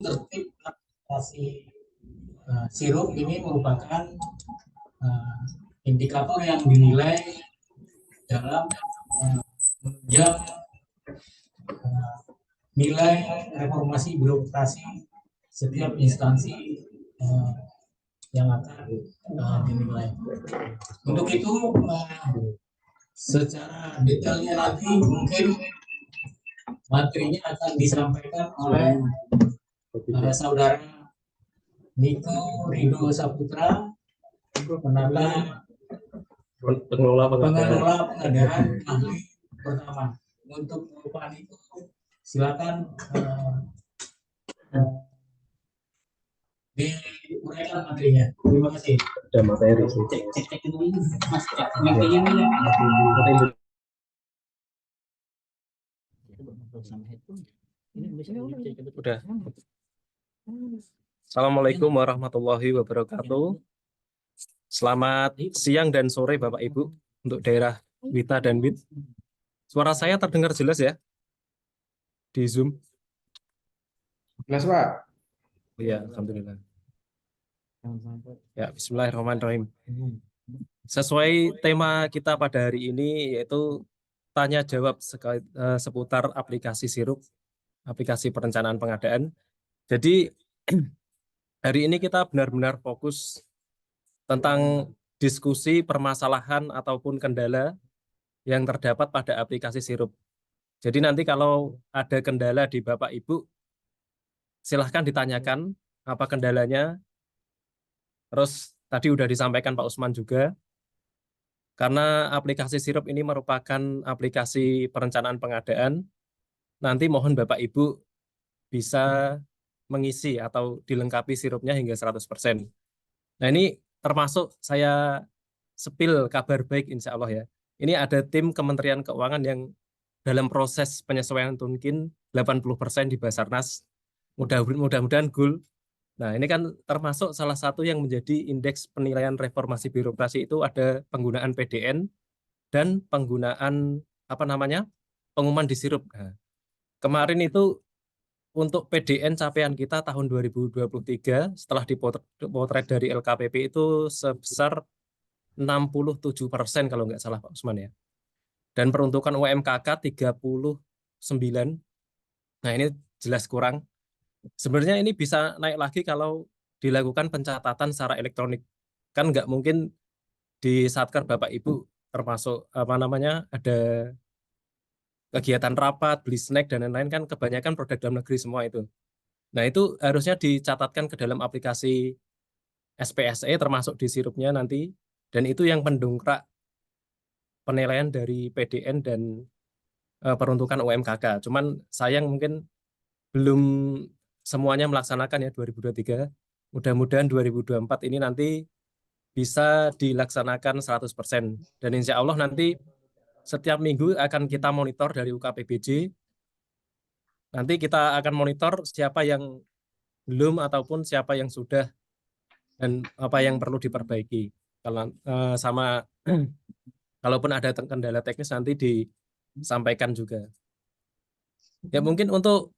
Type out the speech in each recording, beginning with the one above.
tertib aplikasi sirup ini merupakan uh, indikator yang dinilai dalam menunjang nilai reformasi birokrasi setiap instansi yang akan dinilai. Untuk itu secara detailnya nanti mungkin materinya akan disampaikan oleh saudara Niko Rido Saputra, pengelola pengadaan ahli pertama. Untuk Pak Niko, silakan diuraikan materinya. Terima kasih. Ada materi. Cek dulu Mas. Udah. Assalamualaikum warahmatullahi wabarakatuh. Selamat siang dan sore Bapak Ibu untuk daerah Wita dan Wit. Suara saya terdengar jelas ya di Zoom? Jelas Pak. Iya, alhamdulillah. Ya, bismillahirrahmanirrahim. Sesuai tema kita pada hari ini yaitu tanya jawab seputar aplikasi sirup, aplikasi perencanaan pengadaan. Jadi hari ini kita benar-benar fokus tentang diskusi permasalahan ataupun kendala yang terdapat pada aplikasi sirup. Jadi nanti kalau ada kendala di Bapak Ibu, silahkan ditanyakan apa kendalanya. Terus tadi udah disampaikan Pak Usman juga, karena aplikasi sirup ini merupakan aplikasi perencanaan pengadaan, nanti mohon Bapak Ibu bisa mengisi atau dilengkapi sirupnya hingga 100%. Nah ini termasuk saya sepil kabar baik insya Allah ya. Ini ada tim Kementerian Keuangan yang dalam proses penyesuaian Tunkin 80% di Basarnas. Mudah-mudahan goal. Nah ini kan termasuk salah satu yang menjadi indeks penilaian reformasi birokrasi itu ada penggunaan PDN dan penggunaan pengumuman di sirup. Nah, kemarin itu untuk PDN capaian kita tahun 2023 setelah dipotret dari LKPP itu sebesar 67% kalau nggak salah Pak Usman ya. Dan peruntukan UMKK 39. Nah ini jelas kurang. Sebenarnya ini bisa naik lagi kalau dilakukan pencatatan secara elektronik. Kan nggak mungkin di Satker Bapak Ibu termasuk ada kegiatan rapat, beli snack, dan lain-lain kan kebanyakan produk dalam negeri semua itu. Nah itu harusnya dicatatkan ke dalam aplikasi SPSE termasuk di sirupnya nanti, dan itu yang mendongkrak penilaian dari PDN dan peruntukan UMKK. Cuman sayang mungkin belum semuanya melaksanakan ya 2023. Mudah-mudahan 2024 ini nanti bisa dilaksanakan 100%. Dan insya Allah nanti setiap minggu akan kita monitor dari UKPBJ. Nanti kita akan monitor siapa yang belum ataupun siapa yang sudah dan apa yang perlu diperbaiki. Kalau sama kalaupun ada kendala teknis nanti disampaikan juga. Ya mungkin untuk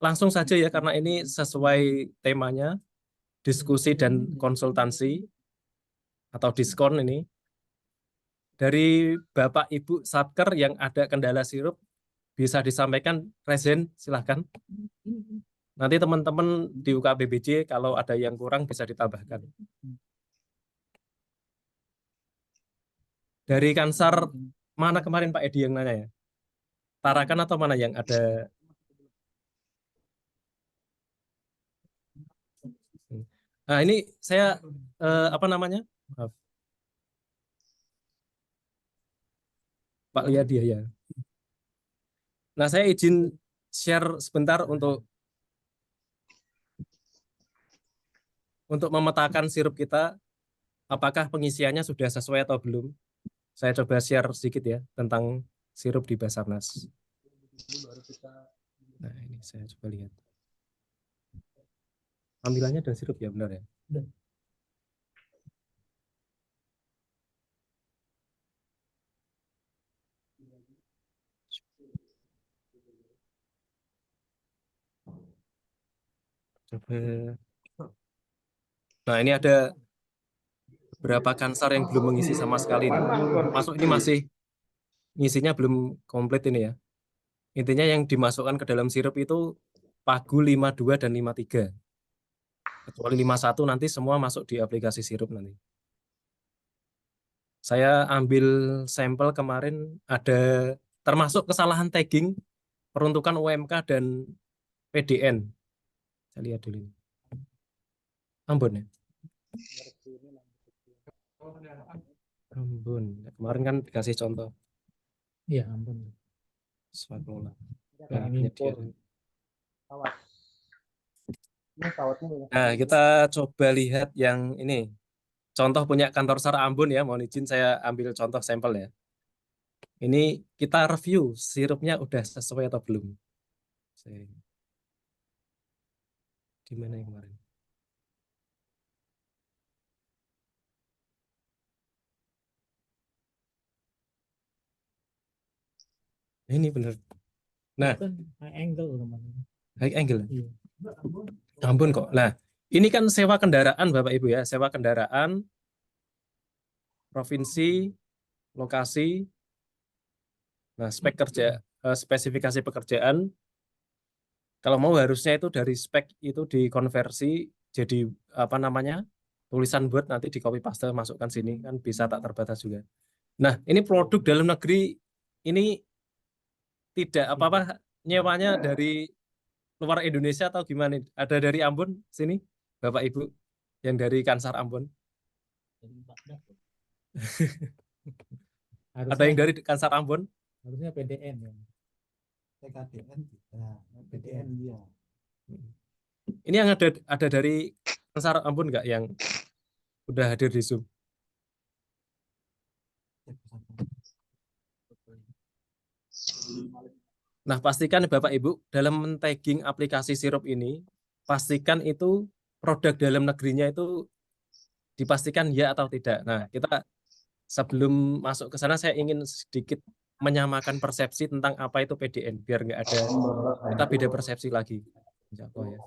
langsung saja ya karena ini sesuai temanya diskusi dan konsultasi atau diskon ini. Dari Bapak Ibu Satker yang ada kendala sirup bisa disampaikan, Rezen silahkan. Nanti teman-teman di UKBBJ kalau ada yang kurang bisa ditambahkan. Dari Kansar mana kemarin Pak Edi yang nanya ya? Tarakan atau mana yang ada? Nah ini saya Maaf. Pak lihat dia ya. Nah saya izin share sebentar untuk memetakan sirup kita, apakah pengisiannya sudah sesuai atau belum. Saya coba share sedikit ya tentang sirup di Basarnas. Nah ini saya coba lihat. Tampilannya ada sirup ya benar ya? Coba. Nah, ini ada beberapa kansar yang belum mengisi sama sekali nih. Masuk ini masih ngisinya belum komplit ini ya. Intinya yang dimasukkan ke dalam sirup itu pagu 52 dan 53. Kecuali 51 nanti semua masuk di aplikasi sirup nanti. Saya ambil sampel kemarin ada termasuk kesalahan tagging, peruntukan UMK dan PDN. Saya lihat dulu. Ambon ya? Ambon. Kemarin kan dikasih contoh. Iya, ampun. Swaklola. Yang Nah, ini dia. Kawat. Ini kawatnya ya. Nah, kita coba lihat yang ini. Contoh punya kantor SAR Ambon ya, mohon izin saya ambil contoh sampel ya. Ini kita review sirupnya udah sesuai atau belum. Di mana yang kemarin? Ini bener. Nah, kan high angle teman. high angle. Iya. Ambon kok. Nah, ini kan sewa kendaraan Bapak Ibu ya, sewa kendaraan, provinsi, lokasi. Nah, spesifikasi pekerjaan. Kalau mau harusnya itu dari spek itu dikonversi jadi apa namanya? Tulisan Word nanti di copy paste masukkan sini kan bisa tak terbatas juga. Nah, ini produk dalam negeri ini tidak apa-apa nyewanya dari luar Indonesia atau gimana? Ada dari Ambon sini, Bapak Ibu, yang dari Kansar Ambon. Ada yang dari Kansar Ambon? Harusnya PDN ya. PKDN PDN dia. Ini yang ada dari Kansar Ambon nggak yang udah hadir di Zoom? Nah, pastikan Bapak Ibu dalam men-tagging aplikasi sirup ini, pastikan itu produk dalam negerinya itu dipastikan ya atau tidak. Nah, kita sebelum masuk ke sana saya ingin sedikit menyamakan persepsi tentang apa itu PDN biar nggak ada kita beda persepsi lagi. Apa ya?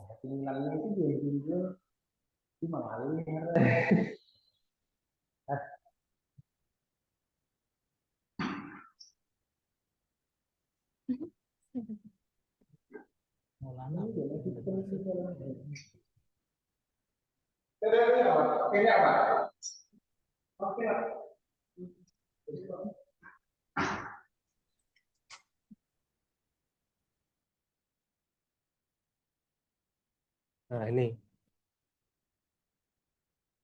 Nah, ini.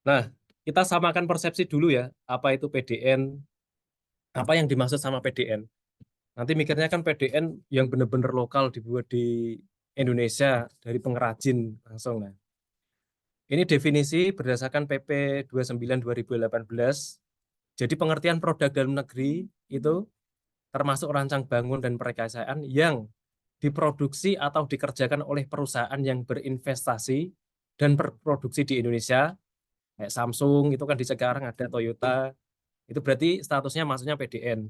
Nah, kita samakan persepsi dulu ya, apa itu PDN, apa yang dimaksud sama PDN. Nanti mikirnya kan PDN yang benar-benar lokal dibuat di Indonesia dari pengrajin langsung. Nah, ini definisi berdasarkan PP 29 2018. Jadi pengertian produk dalam negeri itu termasuk rancang bangun dan perekayasaan yang diproduksi atau dikerjakan oleh perusahaan yang berinvestasi dan berproduksi di Indonesia. Kayak Samsung itu kan di Cikarang ada Toyota. Itu berarti statusnya maksudnya PDN.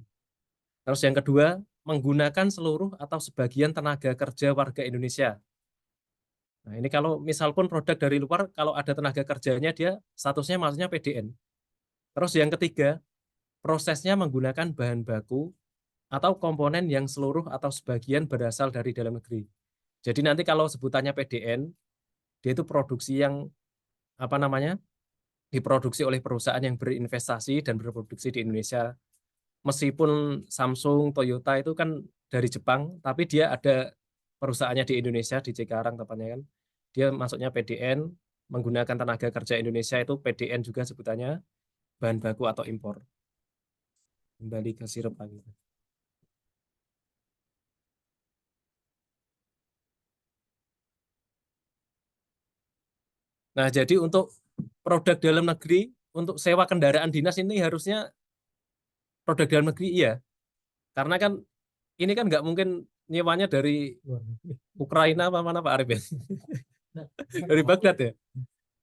Terus yang kedua, menggunakan seluruh atau sebagian tenaga kerja warga Indonesia. Nah, ini kalau misal pun produk dari luar, kalau ada tenaga kerjanya, dia statusnya maksudnya PDN. Terus yang ketiga, prosesnya menggunakan bahan baku atau komponen yang seluruh atau sebagian berasal dari dalam negeri. Jadi nanti kalau sebutannya PDN, dia itu produksi yang apa namanya? Diproduksi oleh perusahaan yang berinvestasi dan berproduksi di Indonesia. Meskipun Samsung, Toyota itu kan dari Jepang, tapi dia ada perusahaannya di Indonesia, di Cikarang tepatnya kan. Dia masuknya PDN, menggunakan tenaga kerja Indonesia itu PDN juga sebutannya, bahan baku atau impor. Kembali ke sirup lagi. Nah, jadi untuk produk dalam negeri, untuk sewa kendaraan dinas ini harusnya produk dalam negeri iya. Karena kan ini kan nggak mungkin nyewanya dari Ukraina apa mana Pak Arif ya? Dari Baghdad ya?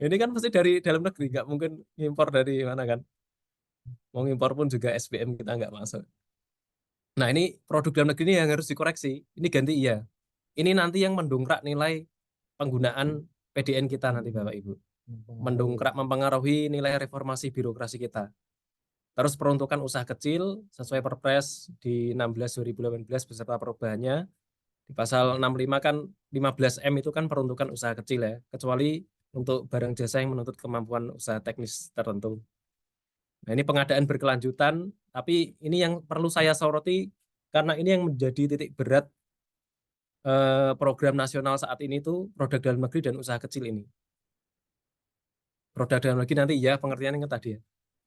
Ini kan pasti dari dalam negeri, nggak mungkin impor dari mana kan? Mau impor pun juga SBM kita nggak masuk. Nah, ini produk dalam negeri ini yang harus dikoreksi. Ini ganti iya. Ini nanti yang mendongkrak nilai penggunaan PDN kita nanti Bapak Ibu. Mempengaruhi nilai reformasi birokrasi kita. Terus peruntukan usaha kecil sesuai Perpres di 16/2018 beserta perubahannya. Di pasal 65 kan 15M itu kan peruntukan usaha kecil ya, kecuali untuk barang jasa yang menuntut kemampuan usaha teknis tertentu. Nah, ini pengadaan berkelanjutan, tapi ini yang perlu saya soroti karena ini yang menjadi titik berat program nasional saat ini tuh produk dalam negeri dan usaha kecil ini. Produk dalam negeri nanti ya pengertiannya yang tadi ya.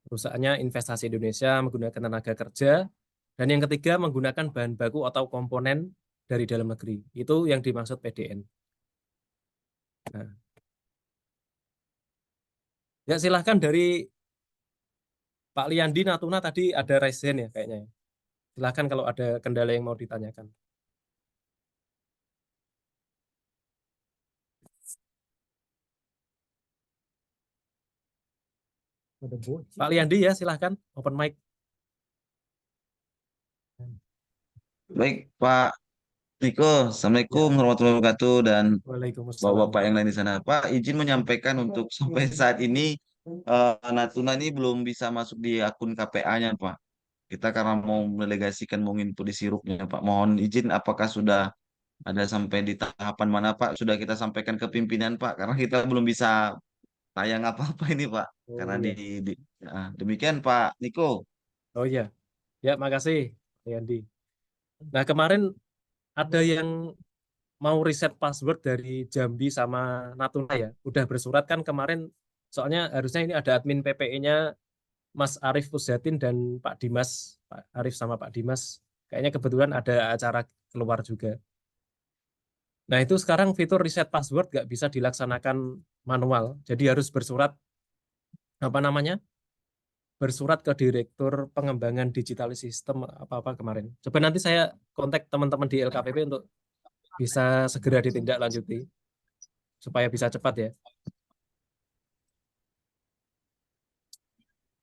Perusahaannya investasi Indonesia menggunakan tenaga kerja, dan yang ketiga menggunakan bahan baku atau komponen dari dalam negeri. Itu yang dimaksud PDN. Nah. Ya silahkan dari Pak Liandi Natuna tadi ada raise hand ya kayaknya. Silahkan kalau ada kendala yang mau ditanyakan. Pak Liandi ya silahkan open mic. Baik, Pak Niko, Assalamualaikum warahmatullahi wabarakatuh, dan Waalaikumsalam. Bapak-Bapak yang lain di sana. Pak, izin menyampaikan untuk sampai saat ini Natuna ini belum bisa masuk di akun KPA-nya, Pak. Kita karena mau mendelegasikan mau input di sirupnya, Pak. Mohon izin apakah sudah ada sampai di tahapan mana, Pak? Sudah kita sampaikan ke pimpinan, Pak, karena kita belum bisa tayang apa-apa ini, Pak. Karena iya. demikian, Pak Niko. Oh iya. Ya, makasih Pak Liandi. Nah, kemarin ada yang mau riset password dari Jambi sama Natuna ya. Udah bersurat kan kemarin, soalnya harusnya ini ada admin PPE-nya Mas Arief Pusdatin dan Pak Dimas. Pak Arief sama Pak Dimas. Kayaknya kebetulan ada acara keluar juga. Nah, itu sekarang fitur reset password nggak bisa dilaksanakan manual. Jadi harus bersurat, apa namanya? Bersurat ke Direktur Pengembangan Digital Sistem apa-apa kemarin. Coba nanti saya kontak teman-teman di LKPP untuk bisa segera ditindaklanjuti supaya bisa cepat ya.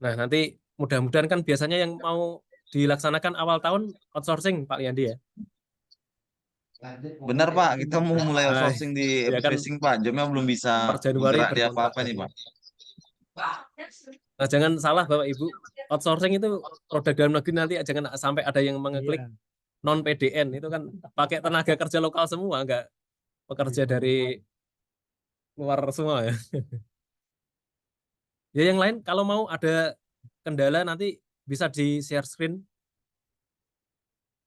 Nah, nanti mudah-mudahan kan biasanya yang mau dilaksanakan awal tahun outsourcing Pak Liandi ya. Benar, Pak, kita mau mulai Nah, outsourcing di ya kan facing, Pak. Jamnya belum bisa per Januari bergerak di berkontrak. apa-apa nih, Pak. Nah, jangan salah Bapak Ibu, outsourcing itu produk dalam negeri nanti jangan sampai ada yang mengeklik Iya. non PDN, itu kan pakai tenaga kerja lokal semua, enggak pekerja dari luar semua ya. Ya yang lain kalau mau ada kendala nanti bisa di share screen.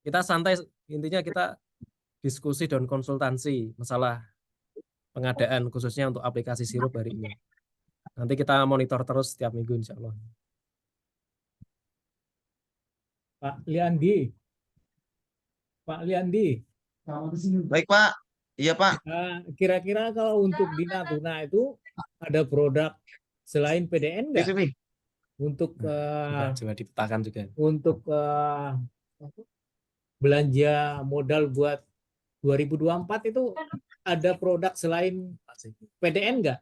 Kita santai, intinya kita diskusi dan konsultasi masalah pengadaan khususnya untuk aplikasi sirup hari ini. Nanti kita monitor terus setiap minggu insya Allah. Pak Liandi. Pak Liandi. Baik, Pak. Iya, Pak. Kira-kira kalau untuk di Natuna itu ada produk selain PDN nggak? Untuk Coba dipetakan juga. untuk belanja modal buat 2024 itu ada produk selain PDN nggak?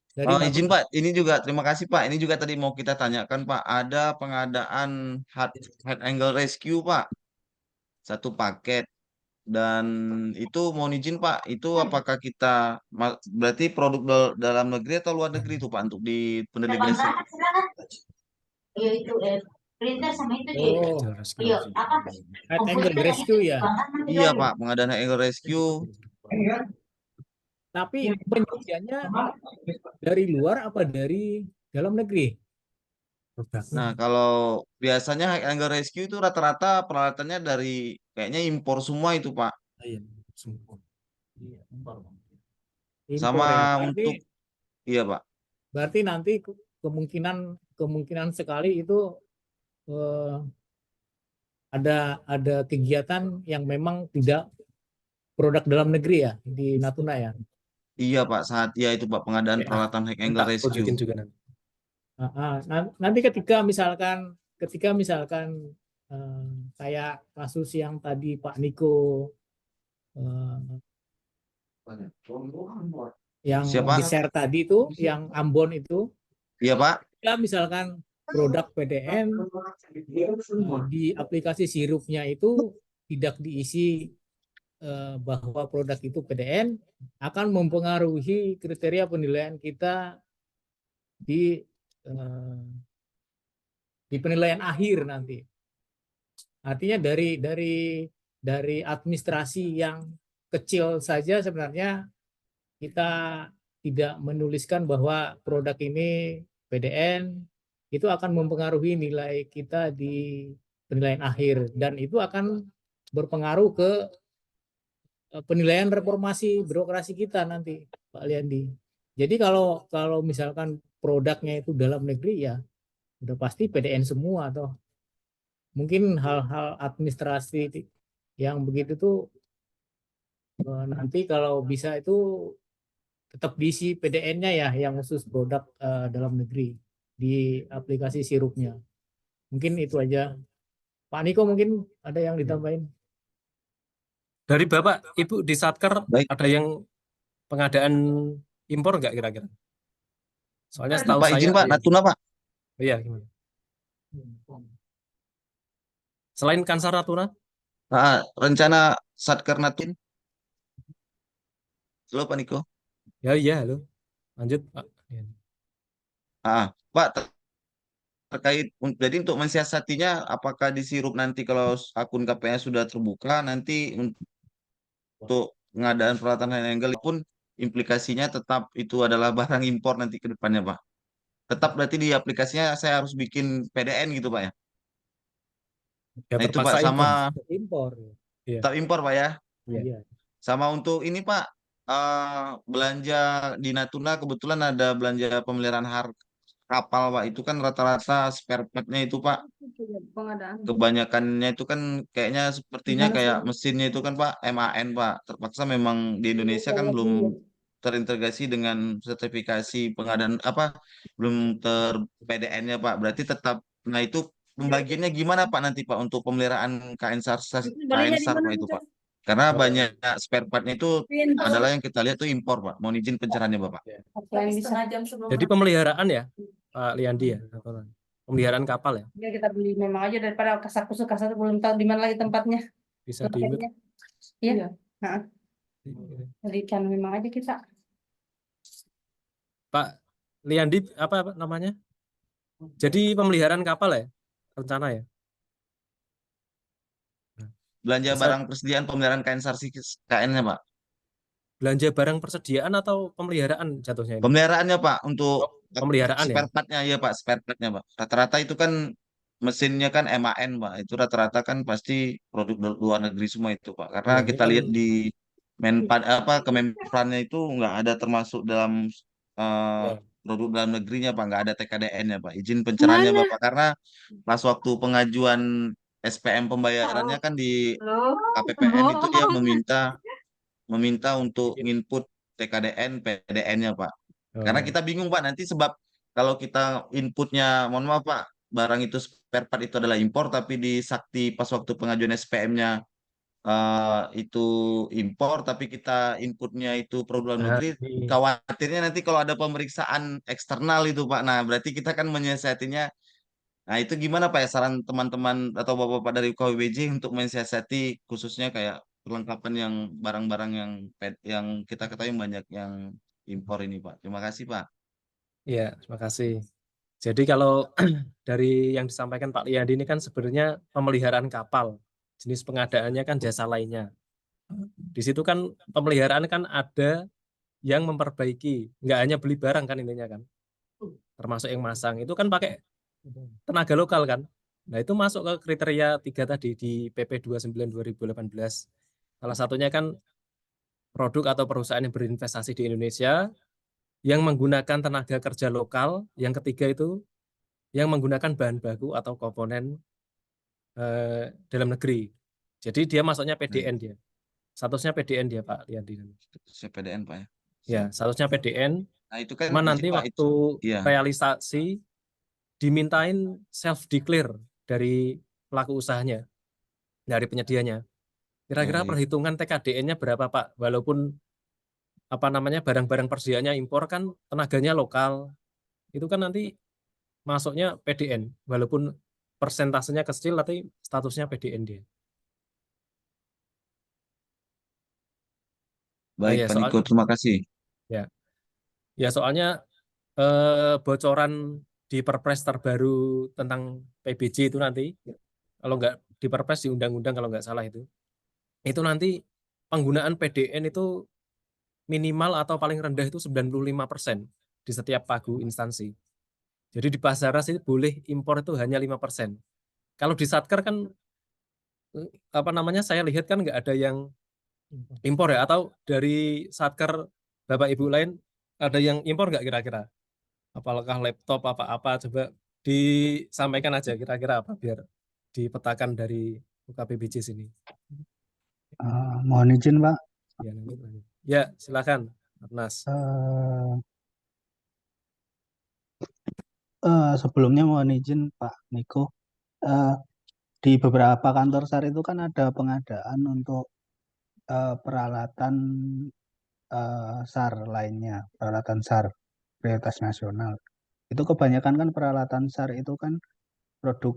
Dari Izin Natuna? Pak, ini juga terima kasih Pak. Ini juga tadi mau kita tanyakan Pak. Ada pengadaan head angle rescue Pak, satu paket. Dan itu mohon izin Pak, itu apakah kita berarti produk dalam negeri atau luar negeri itu Pak untuk di pendelegasian? Iya itu printer sama itu Oh, iya apa head angle rescue ya. Iya Pak, pengadaan head angle rescue. Tapi penyediaannya dari luar apa dari dalam negeri? Nah, kalau biasanya head angle rescue itu rata-rata peralatannya dari kayaknya impor semua itu Pak. Impor ya. Untuk iya Pak. Berarti nanti kemungkinan sekali itu ada kegiatan yang memang tidak produk dalam negeri ya di Natuna ya. Iya Pak, saat ya itu Pak pengadaan peralatan hack angle rescue. Juga nanti. Nanti ketika misalkan kayak kasus yang tadi Pak Niko yang Siapa? di-share tadi itu, yang Ambon itu, Iya Pak. ya misalkan produk PDN di aplikasi sirupnya itu tidak diisi bahwa produk itu PDN akan mempengaruhi kriteria penilaian kita di eh, di penilaian akhir nanti. Artinya dari administrasi yang kecil saja sebenarnya kita tidak menuliskan bahwa produk ini PDN, itu akan mempengaruhi nilai kita di penilaian akhir, dan itu akan berpengaruh ke penilaian reformasi birokrasi kita nanti, Pak Liandi. Jadi kalau misalkan produknya itu dalam negeri, ya udah pasti PDN semua, atau mungkin hal-hal administrasi yang begitu tuh nanti kalau bisa itu tetap diisi PDN-nya ya, yang khusus produk dalam negeri di aplikasi sirupnya. Mungkin itu aja. Pak Niko mungkin ada yang ditambahin. Dari Bapak, Ibu di Satker Baik. ada yang pengadaan impor nggak kira-kira? Soalnya setahu Pak saya, izin Pak, ya. Natuna Pak. Iya, gimana? Selain Kansar Natuna, Rencana Satker Natuna. Halo Pak Niko. ya iya, halo. Lanjut, Pak. Iya. Pak, terkait jadi untuk mensiasatinya, apakah di sirup nanti kalau akun KPA sudah terbuka, nanti untuk pengadaan peralatan high angle pun implikasinya tetap itu adalah barang impor nanti ke depannya Pak. Tetap berarti di aplikasinya saya harus bikin PDN gitu Pak ya. Ya Nah itu Pak, terpaksa impor. sama Impor. Iya. tetap impor Pak ya. Iya. Sama untuk ini Pak, belanja di Natuna kebetulan ada belanja pemeliharaan kapal Pak. Itu kan rata-rata spare part-nya itu Pak. Kebanyakannya itu kan kayaknya sepertinya kayak mesinnya itu kan Pak MAN Pak. Terpaksa memang di Indonesia kan belum terintegrasi dengan sertifikasi pengadaan belum ter PDN-nya Pak. Berarti tetap, nah itu pembagiannya gimana Pak nanti Pak untuk pemeliharaan KN SAR Pak itu Pak? Karena banyak spare part-nya itu adalah yang kita lihat tuh impor Pak. Mohon izin pencerahannya Bapak. Jadi pemeliharaan ya, Pak Liandi ya, atau pemeliharaan kapal ya, Ya kita beli memang aja daripada kasar-kusuk kasar belum tahu di mana lagi tempatnya. bisa diimut. Iya. Nah, belikan memang aja kita. Pak Liandi apa namanya? Jadi pemeliharaan kapal ya, rencana ya? Belanja Bisa- barang persediaan pemeliharaan KN SAR KN-nya Pak. Belanja barang persediaan atau pemeliharaan jatuhnya ini? Pemeliharaannya Pak untuk Pemeliharaan ya? spare part-nya ya Pak, spare part-nya Pak. Rata-rata itu kan mesinnya kan MAN Pak. Itu rata-rata kan pasti produk luar negeri semua itu Pak. Karena Iya, ini kita kan- lihat di Kemenprannya itu nggak ada termasuk dalam Ya. produk dalam negerinya Pak, nggak ada TKDN-nya Pak. Izin pencerahannya Bapak, karena pas waktu pengajuan SPM pembayarannya kan di KPPN itu dia meminta untuk input TKDN, PDN-nya Pak. Karena kita bingung Pak nanti, sebab kalau kita inputnya, mohon maaf Pak, barang itu spare part itu adalah impor, tapi di Sakti pas waktu pengajuan SPM-nya itu impor, tapi kita inputnya itu produk dalam negeri, khawatirnya nanti kalau ada pemeriksaan eksternal itu Pak, nah berarti kita kan menyiasatinya. Nah itu gimana Pak ya, saran teman-teman atau bapak-bapak dari KWBJ untuk mensiasati khususnya kayak perlengkapan yang barang-barang yang kita ketahui banyak yang impor ini Pak. Terima kasih Pak. Iya, terima kasih. Jadi kalau dari yang disampaikan Pak Liandi ini kan sebenarnya pemeliharaan kapal, jenis pengadaannya kan jasa lainnya. Di situ kan pemeliharaan kan ada yang memperbaiki, nggak hanya beli barang kan intinya kan, termasuk yang masang itu kan pakai tenaga lokal kan. Nah itu masuk ke kriteria 3 tadi di PP 29 2018. Salah satunya kan produk atau perusahaan yang berinvestasi di Indonesia yang menggunakan tenaga kerja lokal. Yang ketiga itu yang menggunakan bahan baku atau komponen dalam negeri. Jadi dia masuknya PDN dia. Statusnya PDN dia Pak Liandi. PDN Pak ya. Ya, statusnya PDN. Nah itu kan Cuma nanti Pak, waktu iya. realisasi dimintain self declare dari pelaku usahanya, dari penyedianya. Kira-kira perhitungan TKDN-nya berapa Pak? Walaupun barang-barang persediaannya impor kan tenaganya lokal, itu kan nanti masuknya PDN, walaupun persentasenya kecil tapi statusnya PDN dia. Baik, ya Pak Niko, terima kasih. ya soalnya bocoran di Perpres terbaru tentang PBJ itu nanti, kalau nggak di Perpres di undang-undang kalau nggak salah itu nanti penggunaan PDN itu minimal atau paling rendah itu 95% di setiap pagu instansi. Jadi di Basarnas itu boleh impor itu hanya 5%. Kalau di Satker kan apa namanya, saya lihat kan nggak ada yang impor ya, atau dari Satker Bapak Ibu lain ada yang impor nggak kira-kira? Apakah laptop apa-apa, coba disampaikan aja kira-kira apa biar dipetakan dari UKPBJ sini. Mohon izin Pak, Ya, nanti lanjut. Ya, silakan, Mas. Sebelumnya mohon izin Pak Niko, Eh, di beberapa kantor SAR itu kan ada pengadaan untuk peralatan SAR lainnya, peralatan SAR prioritas nasional. Itu kebanyakan kan peralatan SAR itu kan produk,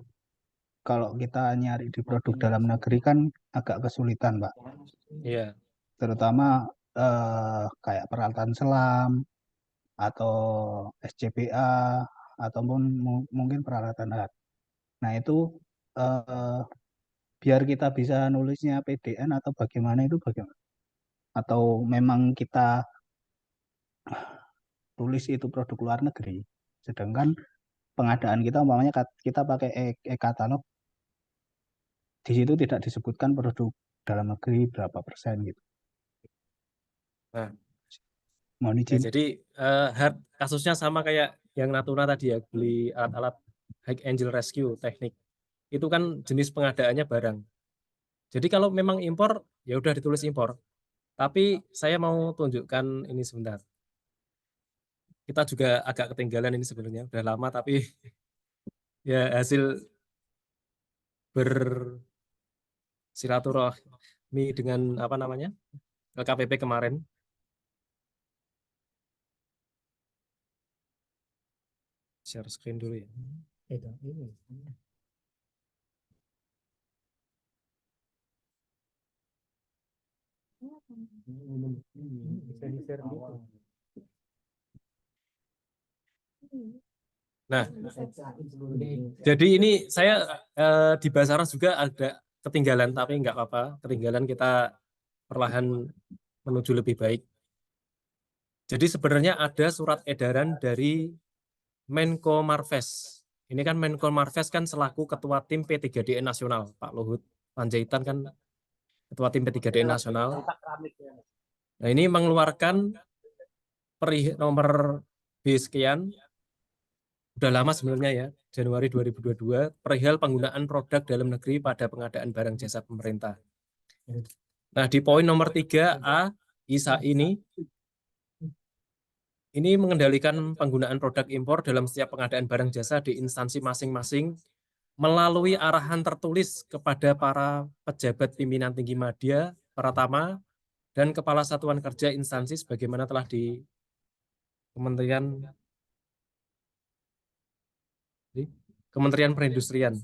kalau kita nyari di produk dalam negeri kan agak kesulitan, Pak. Iya. Terutama kayak peralatan selam atau SCBA ataupun mungkin peralatan HAT. Nah, itu eh, biar kita bisa nulisnya PDN atau bagaimana itu bagaimana? Atau memang kita tulis itu produk luar negeri, sedangkan pengadaan kita umpamanya kita pakai e-katalog, di situ tidak disebutkan produk dalam negeri berapa persen gitu. Nah, Mohon ya, izin. jadi kasusnya sama kayak yang Natuna tadi ya, beli alat-alat High Angel Rescue teknik. Itu kan jenis pengadaannya barang. Jadi kalau memang impor, ya udah ditulis impor. Tapi saya mau tunjukkan ini sebentar. Kita juga agak ketinggalan ini sebenarnya, udah lama tapi ya hasil bersilaturahmi dengan apa namanya LKPP kemarin. Share screen dulu ya. Nah, jadi ini saya di Basarnas juga ada ketinggalan, tapi nggak apa-apa. Ketinggalan kita perlahan menuju lebih baik. Jadi sebenarnya ada surat edaran dari Menko Marves. Ini kan Menko Marves kan selaku ketua tim P3DN nasional, Pak Luhut Panjaitan kan ketua tim P3DN nasional. Nah, ini mengeluarkan nomor B sekian, udah lama sebenarnya ya, Januari 2022, perihal penggunaan produk dalam negeri pada pengadaan barang jasa pemerintah. Nah, di poin nomor 3A, ISA ini mengendalikan penggunaan produk impor dalam setiap pengadaan barang jasa di instansi masing-masing melalui arahan tertulis kepada para pejabat pimpinan tinggi media, Pratama, dan Kepala Satuan Kerja instansi sebagaimana telah di Kementerian Perindustrian.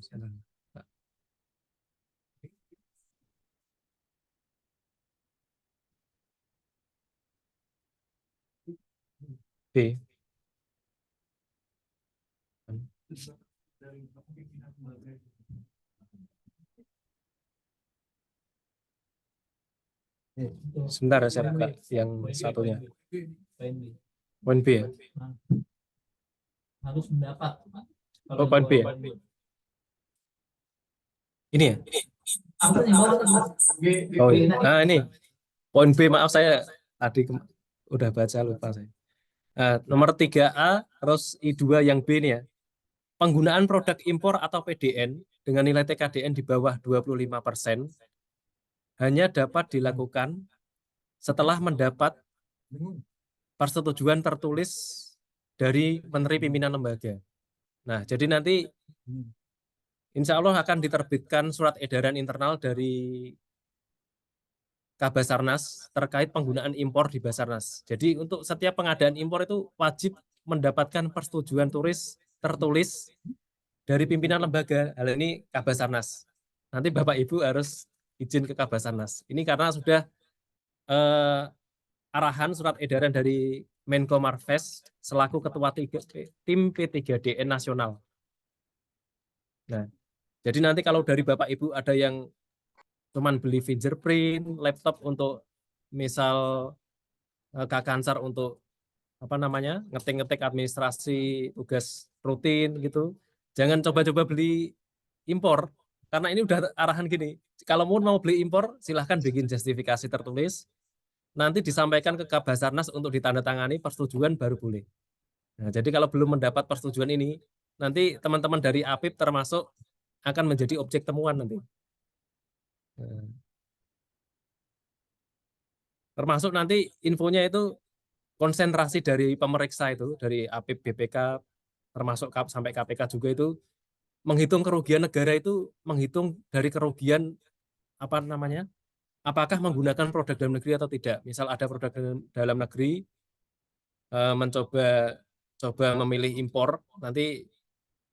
B. Sebentar ya, saya buka yang satunya. Poin B ya? Harus mendapat. Oh, poin B ya? Ini ya? Oh iya. Nah, ini poin B, maaf saya tadi udah baca lupa saya. Nah, nomor 3A terus I2 yang B ini ya. Penggunaan produk impor atau PDN dengan nilai TKDN di bawah 25% hanya dapat dilakukan setelah mendapat persetujuan tertulis dari Menteri Pimpinan Lembaga. Nah, jadi nanti insya Allah akan diterbitkan surat edaran internal dari Kabasarnas terkait penggunaan impor di Basarnas. Jadi untuk setiap pengadaan impor itu wajib mendapatkan persetujuan tertulis dari pimpinan lembaga. Hal ini Kabasarnas. Nanti Bapak Ibu harus izin ke Kabasarnas. Ini karena sudah arahan surat edaran dari Menko Marves selaku ketua tim P3DN nasional. Nah, jadi nanti kalau dari Bapak Ibu ada yang cuman beli fingerprint, laptop untuk misal Kak Kansar untuk apa namanya ngetik-ngetik administrasi tugas rutin gitu, jangan coba-coba beli impor karena ini udah arahan gini. Kalau mau beli impor silahkan bikin justifikasi tertulis, nanti disampaikan ke Kabasarnas untuk ditandatangani persetujuan baru boleh. Nah, jadi kalau belum mendapat persetujuan ini, nanti teman-teman dari APIP termasuk akan menjadi objek temuan nanti. Nah, termasuk nanti infonya itu konsentrasi dari pemeriksa itu, dari APIP, BPK, termasuk sampai KPK juga itu, menghitung kerugian negara itu menghitung dari kerugian apa namanya, apakah menggunakan produk dalam negeri atau tidak. Misal ada produk dalam negeri coba memilih impor, nanti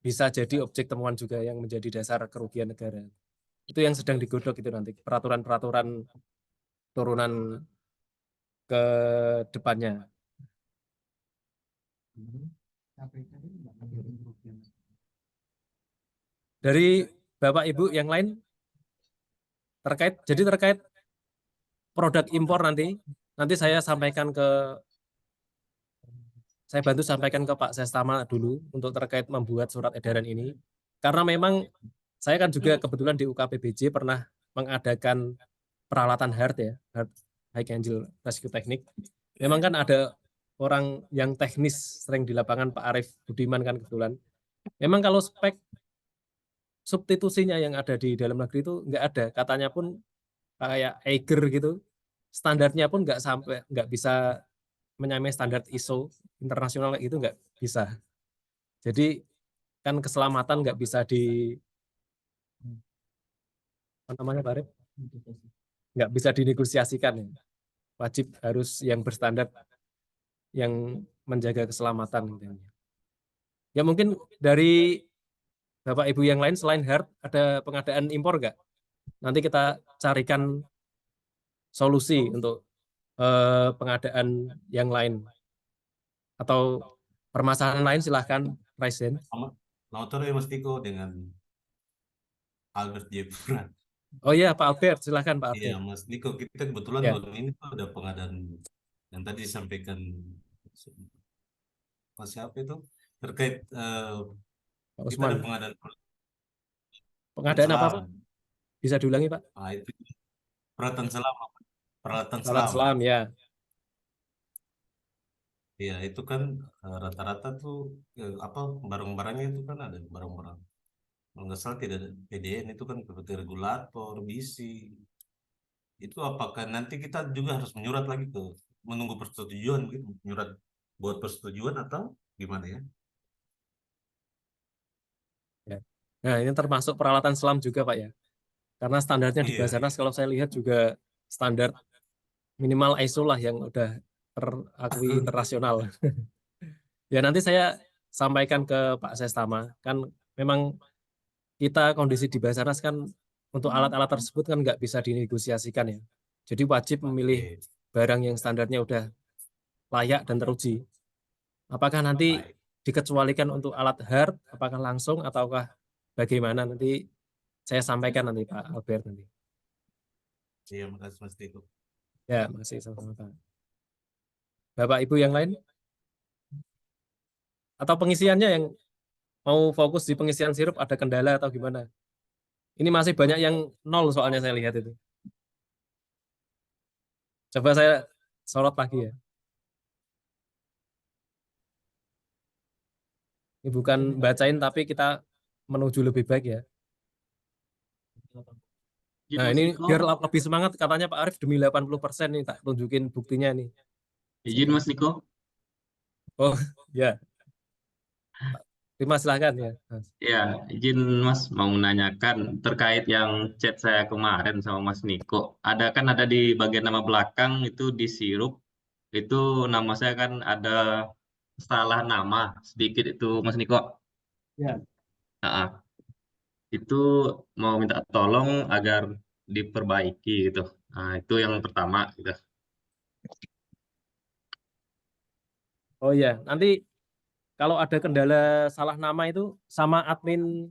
bisa jadi objek temuan juga yang menjadi dasar kerugian negara. Itu yang sedang digodok itu nanti peraturan-peraturan turunan ke depannya. Dari Bapak Ibu yang lain terkait produk impor nanti saya bantu sampaikan ke Pak Sestama dulu untuk terkait membuat surat edaran ini, karena memang saya kan juga kebetulan di UKPBJ pernah mengadakan peralatan hard high angel rescue teknik. Memang kan ada orang yang teknis sering di lapangan, Pak Arief Budiman kan kebetulan. Memang kalau spek substitusinya yang ada di dalam negeri itu nggak ada, katanya pun kayak Eiger gitu, standarnya pun nggak bisa menyamai standar ISO internasional itu nggak bisa. Jadi kan keselamatan nggak bisa nggak bisa dinegosiasikan, wajib harus yang berstandar yang menjaga keselamatan. Ya mungkin dari Bapak Ibu yang lain selain hard ada pengadaan impor nggak? Nanti kita carikan solusi untuk pengadaan yang lain atau permasalahan lain, silahkan Raisen. Selamat sore Mas Tiko dengan Albert Jepura. Oh iya Pak Albert, silahkan Pak Iya Albert. Mas Tiko, kita kebetulan Ya. malam ini tuh ada pengadaan yang tadi disampaikan Mas siapa itu terkait Pak kita ada Usman. pengadaan Pengadaan apa Pak? selam. Bisa diulangi Pak? Nah, itu peralatan selam, peralatan Alat selam. selam ya. Iya, itu kan rata-rata tuh apa barang-barangnya itu kan ada barang-barang. Kalau nggak salah tidak ada PDN itu kan seperti regulator, bisi. Itu apakah nanti kita juga harus menyurat lagi ke menunggu persetujuan gitu, menyurat buat persetujuan atau gimana ya? Ya. Nah ini termasuk peralatan selam juga Pak ya. Karena standarnya di Iya, Basarnas kalau saya lihat juga standar minimal ISO lah yang udah terakui internasional. Ya nanti saya sampaikan ke Pak Sestama, kan memang kita kondisi di Basarnas kan untuk alat-alat tersebut kan nggak bisa dinegosiasikan ya. Jadi wajib memilih oke, barang yang standarnya udah layak dan teruji. Apakah nanti baik. dikecualikan untuk alat hard, apakah langsung ataukah bagaimana, nanti saya sampaikan nanti Pak Albert nanti. Iya, makasih Mas Tiko. Ya, masih sama-sama Pak. Bapak Ibu yang lain? Atau pengisiannya yang mau fokus di pengisian sirup ada kendala atau gimana? Ini masih banyak yang nol soalnya saya lihat itu. Coba saya sorot lagi ya. Ini bukan bacain tapi kita menuju lebih baik ya. Nah ini biar lebih semangat katanya Pak Arief demi 80% nih, tak tunjukin buktinya nih. Izin Mas Niko. Oh ya. Terima silahkan ya. Ya, izin Mas mau menanyakan terkait yang chat saya kemarin sama Mas Niko. Ada di bagian nama belakang itu di sirup itu nama saya kan ada salah nama sedikit itu Mas Niko. Ya. Nah, itu mau minta tolong agar diperbaiki gitu. Nah, itu yang pertama gitu. Oh iya, nanti kalau ada kendala salah nama itu sama admin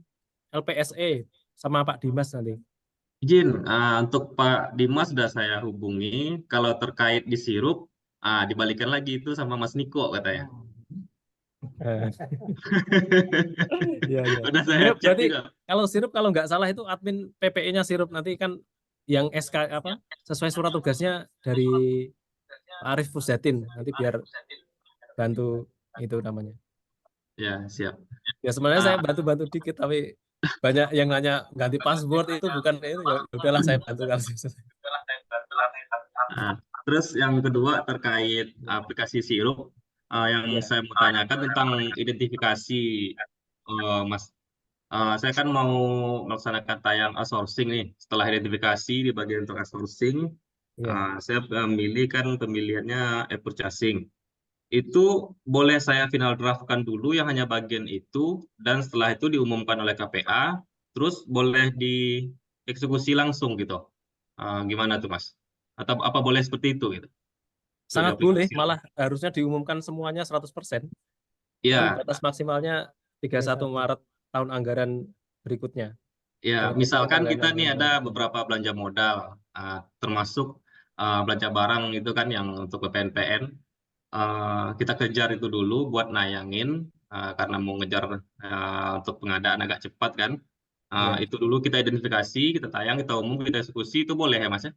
LPSE sama Pak Dimas nanti. Izin, untuk Pak Dimas sudah saya hubungi. Kalau terkait di sirup, dibalikan lagi itu sama Mas Niko katanya. Eh, Iya, iya. Udah saya chat Berarti juga. kalau nggak salah itu admin PPE-nya sirup nanti kan yang SK apa sesuai surat tugasnya dari Pak Arif Pusdatin nanti biar bantu itu namanya. Ya, siap. Ya sebenarnya saya Ah, bantu-bantu dikit tapi banyak yang nanya ganti password itu bukan itu ya udahlah saya bantu kalau ah. Terus yang kedua terkait aplikasi sirup, yang ya. saya mau tanyakan tentang identifikasi, Mas. Saya kan mau melaksanakan tayang outsourcing nih. Setelah identifikasi di bagian untuk outsourcing, Iya. saya memilih kan pemilihannya e-purchasing. Itu boleh saya final draftkan dulu yang hanya bagian itu, dan setelah itu diumumkan oleh KPA, terus boleh dieksekusi langsung gitu. Gimana tuh Mas? Atau apa boleh seperti itu gitu? Untuk di Sangat boleh, aplikasi. malah harusnya diumumkan semuanya 100%. Tapi Ya, batas maksimalnya 31 Maret tahun anggaran berikutnya. ya, Jangan sampai misalkan tanggal kita 6 nih November. ada beberapa belanja modal, termasuk belanja barang itu kan yang untuk PPNPN. Kita kejar itu dulu buat nayangin, karena mau ngejar untuk pengadaan agak cepat kan. Ya. Itu dulu kita identifikasi, kita tayang, kita umum, kita eksekusi, itu boleh ya Mas ya?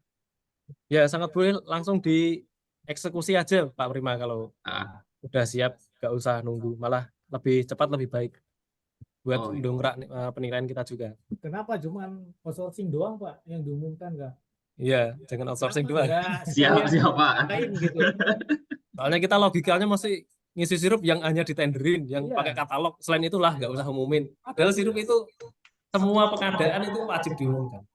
Ya, sangat boleh langsung dieksekusi aja Pak Prima kalau Ah, udah siap, nggak usah nunggu, malah lebih cepat lebih baik buat oh, mendongkrak penilaian kita juga. Kenapa cuman outsourcing doang Pak yang diumumkan nggak? Iya, jangan outsourcing Kenapa doang. nggak siap sekalian siap Pak. lain gitu? Soalnya kita logikanya masih ngisi sirup yang hanya ditenderin, yang Iya. pakai katalog. Selain itulah nggak usah umumin. Padahal sirup itu semua pengadaan itu wajib diumumkan.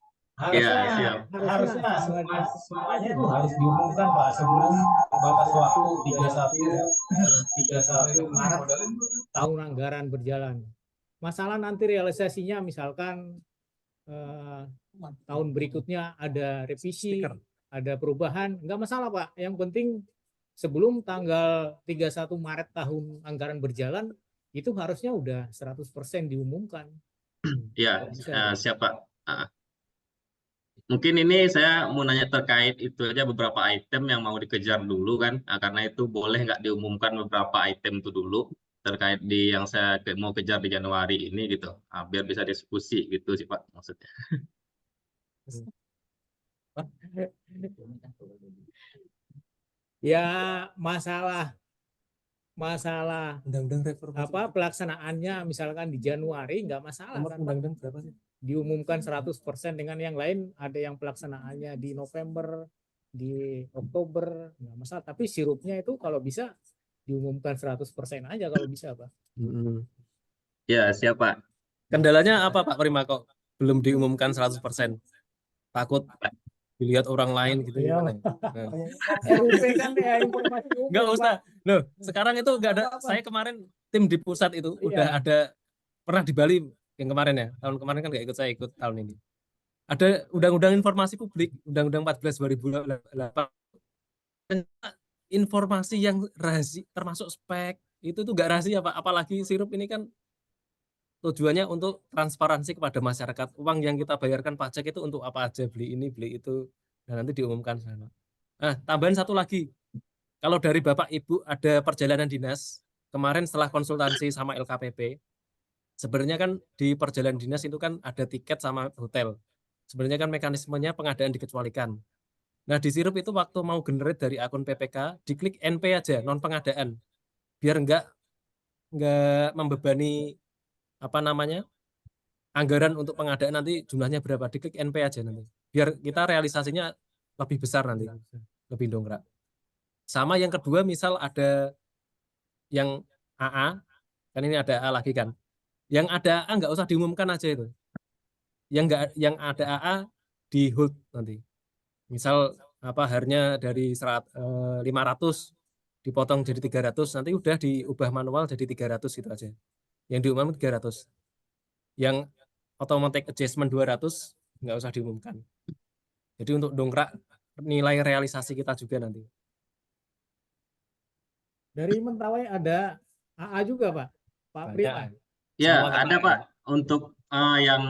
Ya, siap. Harusnya semuanya itu harus diumumkan Pak sebelum batas waktu 31 Maret tahun anggaran berjalan. Masalah nanti realisasinya misalkan tahun berikutnya ada revisi, ada perubahan, nggak masalah Pak. Yang penting sebelum tanggal 31 Maret tahun anggaran berjalan itu harusnya udah 100% diumumkan. Ya, Bisa. siap Pak. Mungkin ini saya mau nanya terkait itu aja beberapa item yang mau dikejar dulu kan, karena itu boleh nggak diumumkan beberapa item itu dulu terkait di yang saya mau kejar di Januari ini gitu, biar bisa diskusi gitu sih Pak maksudnya. Ya masalah Undang-undang reformasi apa pelaksanaannya misalkan di Januari nggak masalah nomor kan, Pak. undang-undang berapa sih? Diumumkan 100% dengan yang lain ada yang pelaksanaannya di November, di Oktober, nggak masalah. Tapi sirupnya itu kalau bisa diumumkan 100% aja kalau bisa Pak. Ya, siap Pak. Kendalanya apa Pak Prima kok belum diumumkan 100%? Takut dilihat orang lain gitu gimana? Nah. RUP kan ya informasi umum, Nggak usah. Pak. Loh, sekarang itu nggak ada. Saya kemarin tim di pusat itu udah ada, pernah di Bali yang kemarin ya. Tahun kemarin kan nggak ikut, saya ikut tahun ini. Ada Undang-Undang Informasi Publik, Undang-Undang 14 2008. Informasi yang rahasia, termasuk spek, itu tuh nggak rahasia Pak. Apalagi sirup ini kan tujuannya untuk transparansi kepada masyarakat. Uang yang kita bayarkan pajak itu untuk apa aja, beli ini, beli itu, dan nanti diumumkan sana. Nah, tambahan satu lagi. Kalau dari Bapak Ibu ada perjalanan dinas, kemarin setelah konsultasi sama LKPP, sebenarnya kan di perjalanan dinas itu kan ada tiket sama hotel. Sebenarnya kan mekanismenya pengadaan dikecualikan. Nah, di sirup itu waktu mau generate dari akun PPK, diklik NP aja, non pengadaan. Biar nggak membebani apa namanya anggaran untuk pengadaan nanti jumlahnya berapa, diklik NP aja nanti. Biar kita realisasinya lebih besar nanti, lebih dongkrak. Sama yang kedua, misal ada yang AA, kan ini ada A lagi kan. Yang ada A nggak usah diumumkan aja itu. Yang ada AA di hold nanti. Misal apa harnya dari 500 dipotong jadi 300, nanti udah diubah manual jadi 300 gitu aja. Yang diumumkan 300. Yang automatic adjustment 200 nggak usah diumumkan. Jadi untuk dongkrak nilai realisasi kita juga nanti. Dari Mentawai ada AA juga, Pak. Pak Banyak. Prima. Ya, Semua kena ada ya. Pak. Untuk yang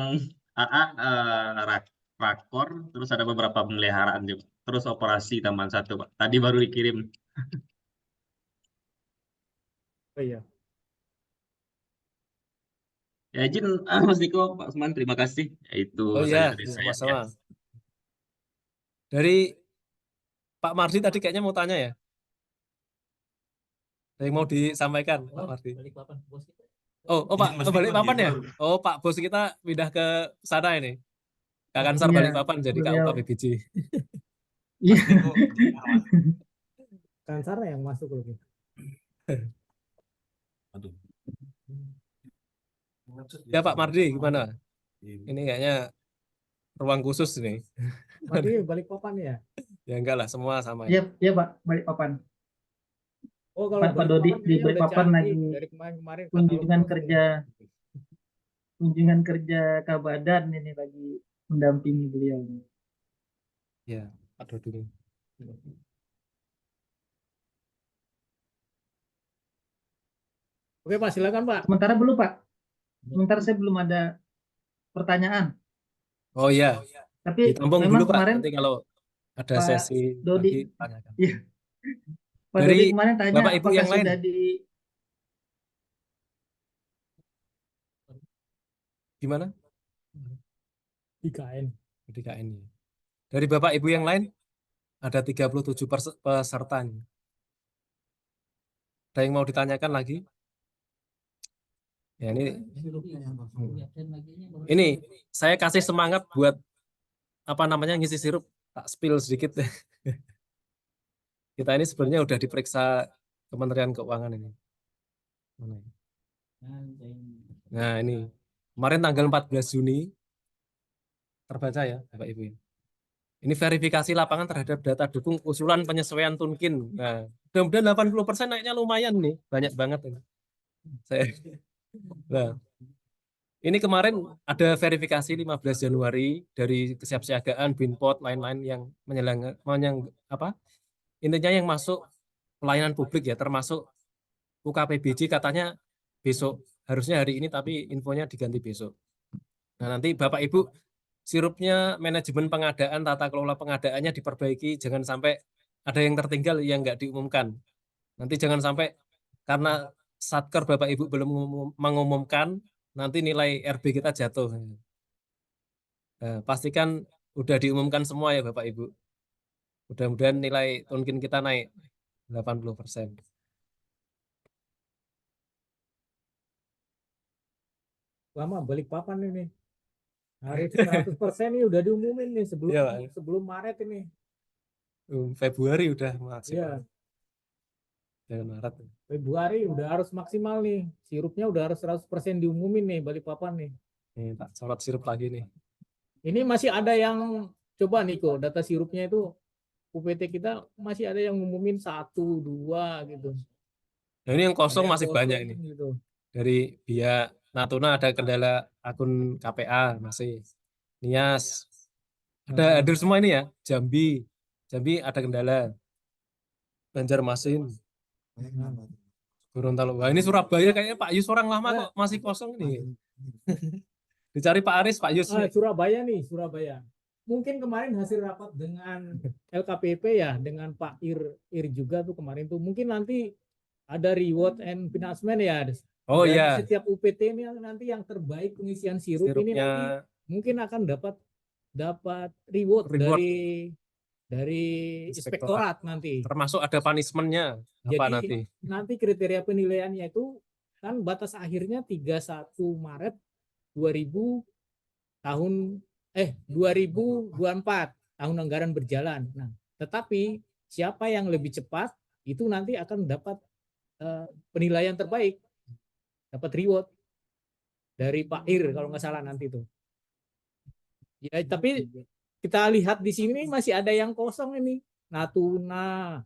AA rakor, terus ada beberapa pemeliharaan juga. Terus operasi tambahan 1, Pak. Tadi baru dikirim. Oh iya. Ya, izin Mas Niko, Pak Usman, terima kasih. Ya, itu Oh saja iya, dari saya. Ya. sama-sama. Dari Pak Mardi tadi kayaknya mau tanya ya. Ada yang mau disampaikan, Pak Mardi. Oh Pak, Izin Mas ke Niko Balikpapan ya? baru. Oh Pak bos kita pindah ke sana ini. Kakansar Iya, Balikpapan jadi beliau. KUK BBJ. Iya. Mas Niko Mas. Kansarnya yang masuk lagi. Aduh. Ya Pak Mardi gimana? Ini kayaknya ruang khusus ini. Berarti Balikpapan ya? Ya enggak lah, semua sama Iya, ya. iya Pak, Balikpapan. Oh, kalau Pak Dodi Balikpapan di kayaknya udah Balikpapan canggih lagi dari kemarin-kemarin kunjungan katalog kerja, kunjungan kerja Kabadan ini lagi mendampingi beliau. Ya, Pak Dodi. Oke Pak, silakan Pak. Sementara belum Pak, sementara saya belum ada pertanyaan. Oh iya, Tapi ditampung memang dulu Pak. kemarin Nanti kalau ada Pak sesi Dodi, lagi tanyakan. iya, Pak Dari Dodi kemarin tanya Bapak Ibu apakah yang lain, sudah di gimana? IKN. Di KN. Dari Bapak Ibu yang lain, ada 37 peserta nih. Ada yang mau ditanyakan lagi? Ya ini saya kasih semangat buat apa namanya ngisi sirup, tak spill sedikit. Kita ini sebenarnya udah diperiksa Kementerian Keuangan ini. Nah ini kemarin tanggal 14 Juni terbaca ya Bapak Ibu. Ini verifikasi lapangan terhadap data dukung usulan penyesuaian Tunkin. Nah, mudah-mudahan 80% naiknya lumayan nih, banyak banget ini. Nah, ini kemarin ada verifikasi 15 Januari dari kesiapsiagaan, Binpot, lain-lain yang intinya yang masuk pelayanan publik ya, termasuk UKPBJ katanya besok, harusnya hari ini tapi infonya diganti besok. Nah nanti Bapak Ibu sirupnya manajemen pengadaan, tata kelola pengadaannya diperbaiki, jangan sampai ada yang tertinggal yang nggak diumumkan. Nanti jangan sampai karena Satker Bapak Ibu belum mengumumkan, nanti nilai RB kita jatuh. Nah, pastikan udah diumumkan semua ya Bapak Ibu. Mudah-mudahan nilai Tunkin kita naik 80%. Lama Balikpapan ini. Hari 100% ini udah diumumin nih sebelum Iya, Pak. sebelum Maret ini. Februari udah maksimal. Iya, Jangan Maret. Februari udah harus maksimal nih. Sirupnya udah harus 100% diumumin nih Balikpapan nih. Nih, tak sorot sirup lagi nih. Ini masih ada yang coba Niko, data sirupnya itu UPT kita masih ada yang ngumumin 1, 2 gitu. Nah, ini yang kosong Ada yang masih kosong banyak ini. gitu. Dari Bia Natuna ada kendala akun KPA masih. Nias. Ada hadir semua ini ya. Jambi ada kendala. Banjarmasin. Gorontalo. Wah, ini Surabaya kayaknya Pak Yus orang lama kok masih kosong ini. Dicari Pak Aris, Pak Yus. Surabaya nih, Surabaya. Mungkin kemarin hasil rapat dengan LKPP ya, dengan Pak Ir juga tuh kemarin tuh. Mungkin nanti ada reward and punishment ya. Oh Dan iya. setiap UPT ini nanti yang terbaik pengisian sirup ini nanti mungkin akan dapat reward dari inspektorat nanti. Termasuk ada punishment-nya apa Jadi, nanti kriteria penilaiannya itu kan batas akhirnya 31 Maret 2024 tahun anggaran berjalan. Nah, tetapi siapa yang lebih cepat itu nanti akan dapat penilaian terbaik, dapat reward dari Pak Ir kalau nggak salah nanti itu. Ya, tapi kita lihat di sini masih ada yang kosong ini. Natuna,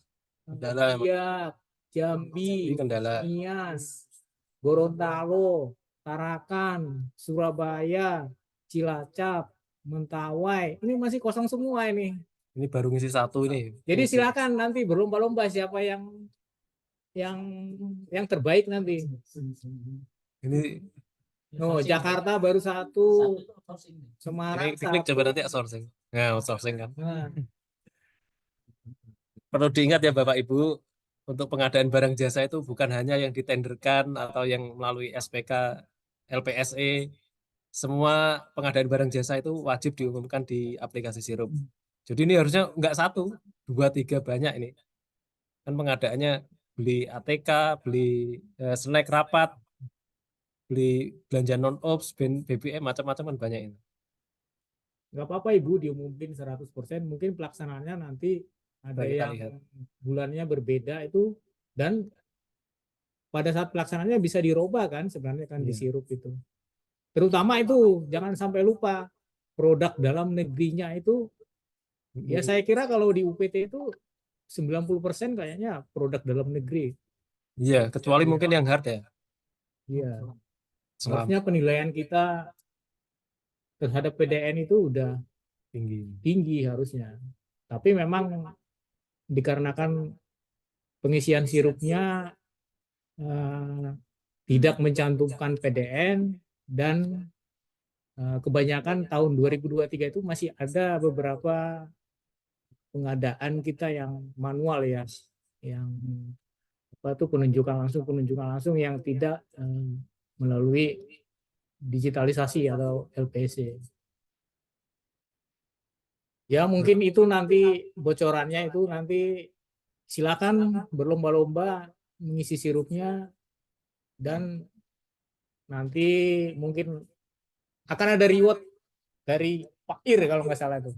Jambi, Nias, Gorontalo, Tarakan, Surabaya, Cilacap, Mentawai. Ini masih kosong semua ini. Ini baru ngisi 1 ini. Jadi silakan nanti berlomba-lomba siapa yang yang terbaik nanti. Ini Oh, Jakarta baru satu, Semarang klik coba nanti satu. outsourcing. Nah, outsourcing kan. Nah, Perlu diingat ya Bapak Ibu, untuk pengadaan barang jasa itu bukan hanya yang ditenderkan atau yang melalui SPK, LPSE. Semua pengadaan barang jasa itu wajib diumumkan di aplikasi Sirup. Jadi ini harusnya nggak 1, 2, 3, banyak ini. Kan pengadaannya beli ATK, beli snack rapat, beli belanja non-ops, BBM, macam-macam kan banyak ini. nggak apa-apa Ibu diumumin 100%, mungkin pelaksanaannya nanti ada Nah, kita yang lihat. bulannya berbeda itu, dan pada saat pelaksanaannya bisa dirubah kan sebenarnya kan di Iya. Sirup itu. Terutama itu jangan sampai lupa produk dalam negerinya itu, ya saya kira kalau di UPT itu 90% kayaknya produk dalam negeri. Iya, kecuali mungkin yang hard ya. Iya. Selama Harusnya penilaian kita terhadap PDN itu udah tinggi harusnya. Tapi memang dikarenakan pengisian sirupnya tidak mencantumkan PDN dan kebanyakan tahun 2023 itu masih ada beberapa pengadaan kita yang manual ya, yang apa itu penunjukan langsung yang tidak melalui digitalisasi atau LPC. Ya mungkin itu nanti bocorannya itu nanti silakan berlomba-lomba mengisi sirupnya, dan nanti mungkin akan ada reward dari Pak Ir kalau nggak salah itu.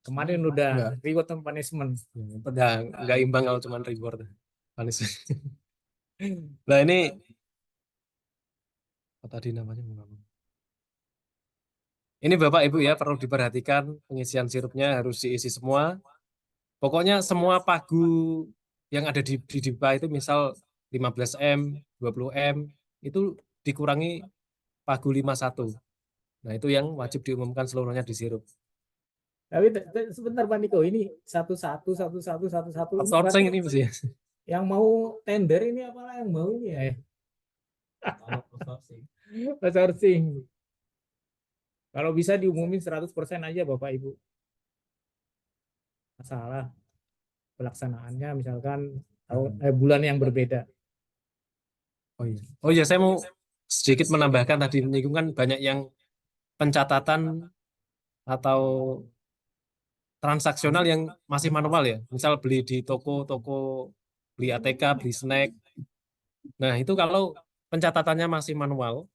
Kemarin udah reward dan punishment. nggak imbang kalau cuma reward. Nah ini apa tadi namanya? Ini Bapak Ibu ya, perlu diperhatikan pengisian sirupnya harus diisi semua. Pokoknya semua pagu yang ada di DIPA itu misal 15M, 20M, itu dikurangi pagu 51. Nah itu yang wajib diumumkan seluruhnya di sirup. Tapi sebentar Pak Niko, ini satu. Outsourcing ini mesti ya. Yang mau tender ini apalah yang mau ini ya? Outsourcing. Kalau bisa diumumin 100% aja Bapak Ibu. Masalah pelaksanaannya misalkan bulan yang berbeda. Oh iya, saya mau sedikit menambahkan tadi menyinggung kan banyak yang pencatatan atau transaksional yang masih manual ya. Misal beli di toko-toko, beli ATK, beli snack. Nah itu kalau pencatatannya masih manual,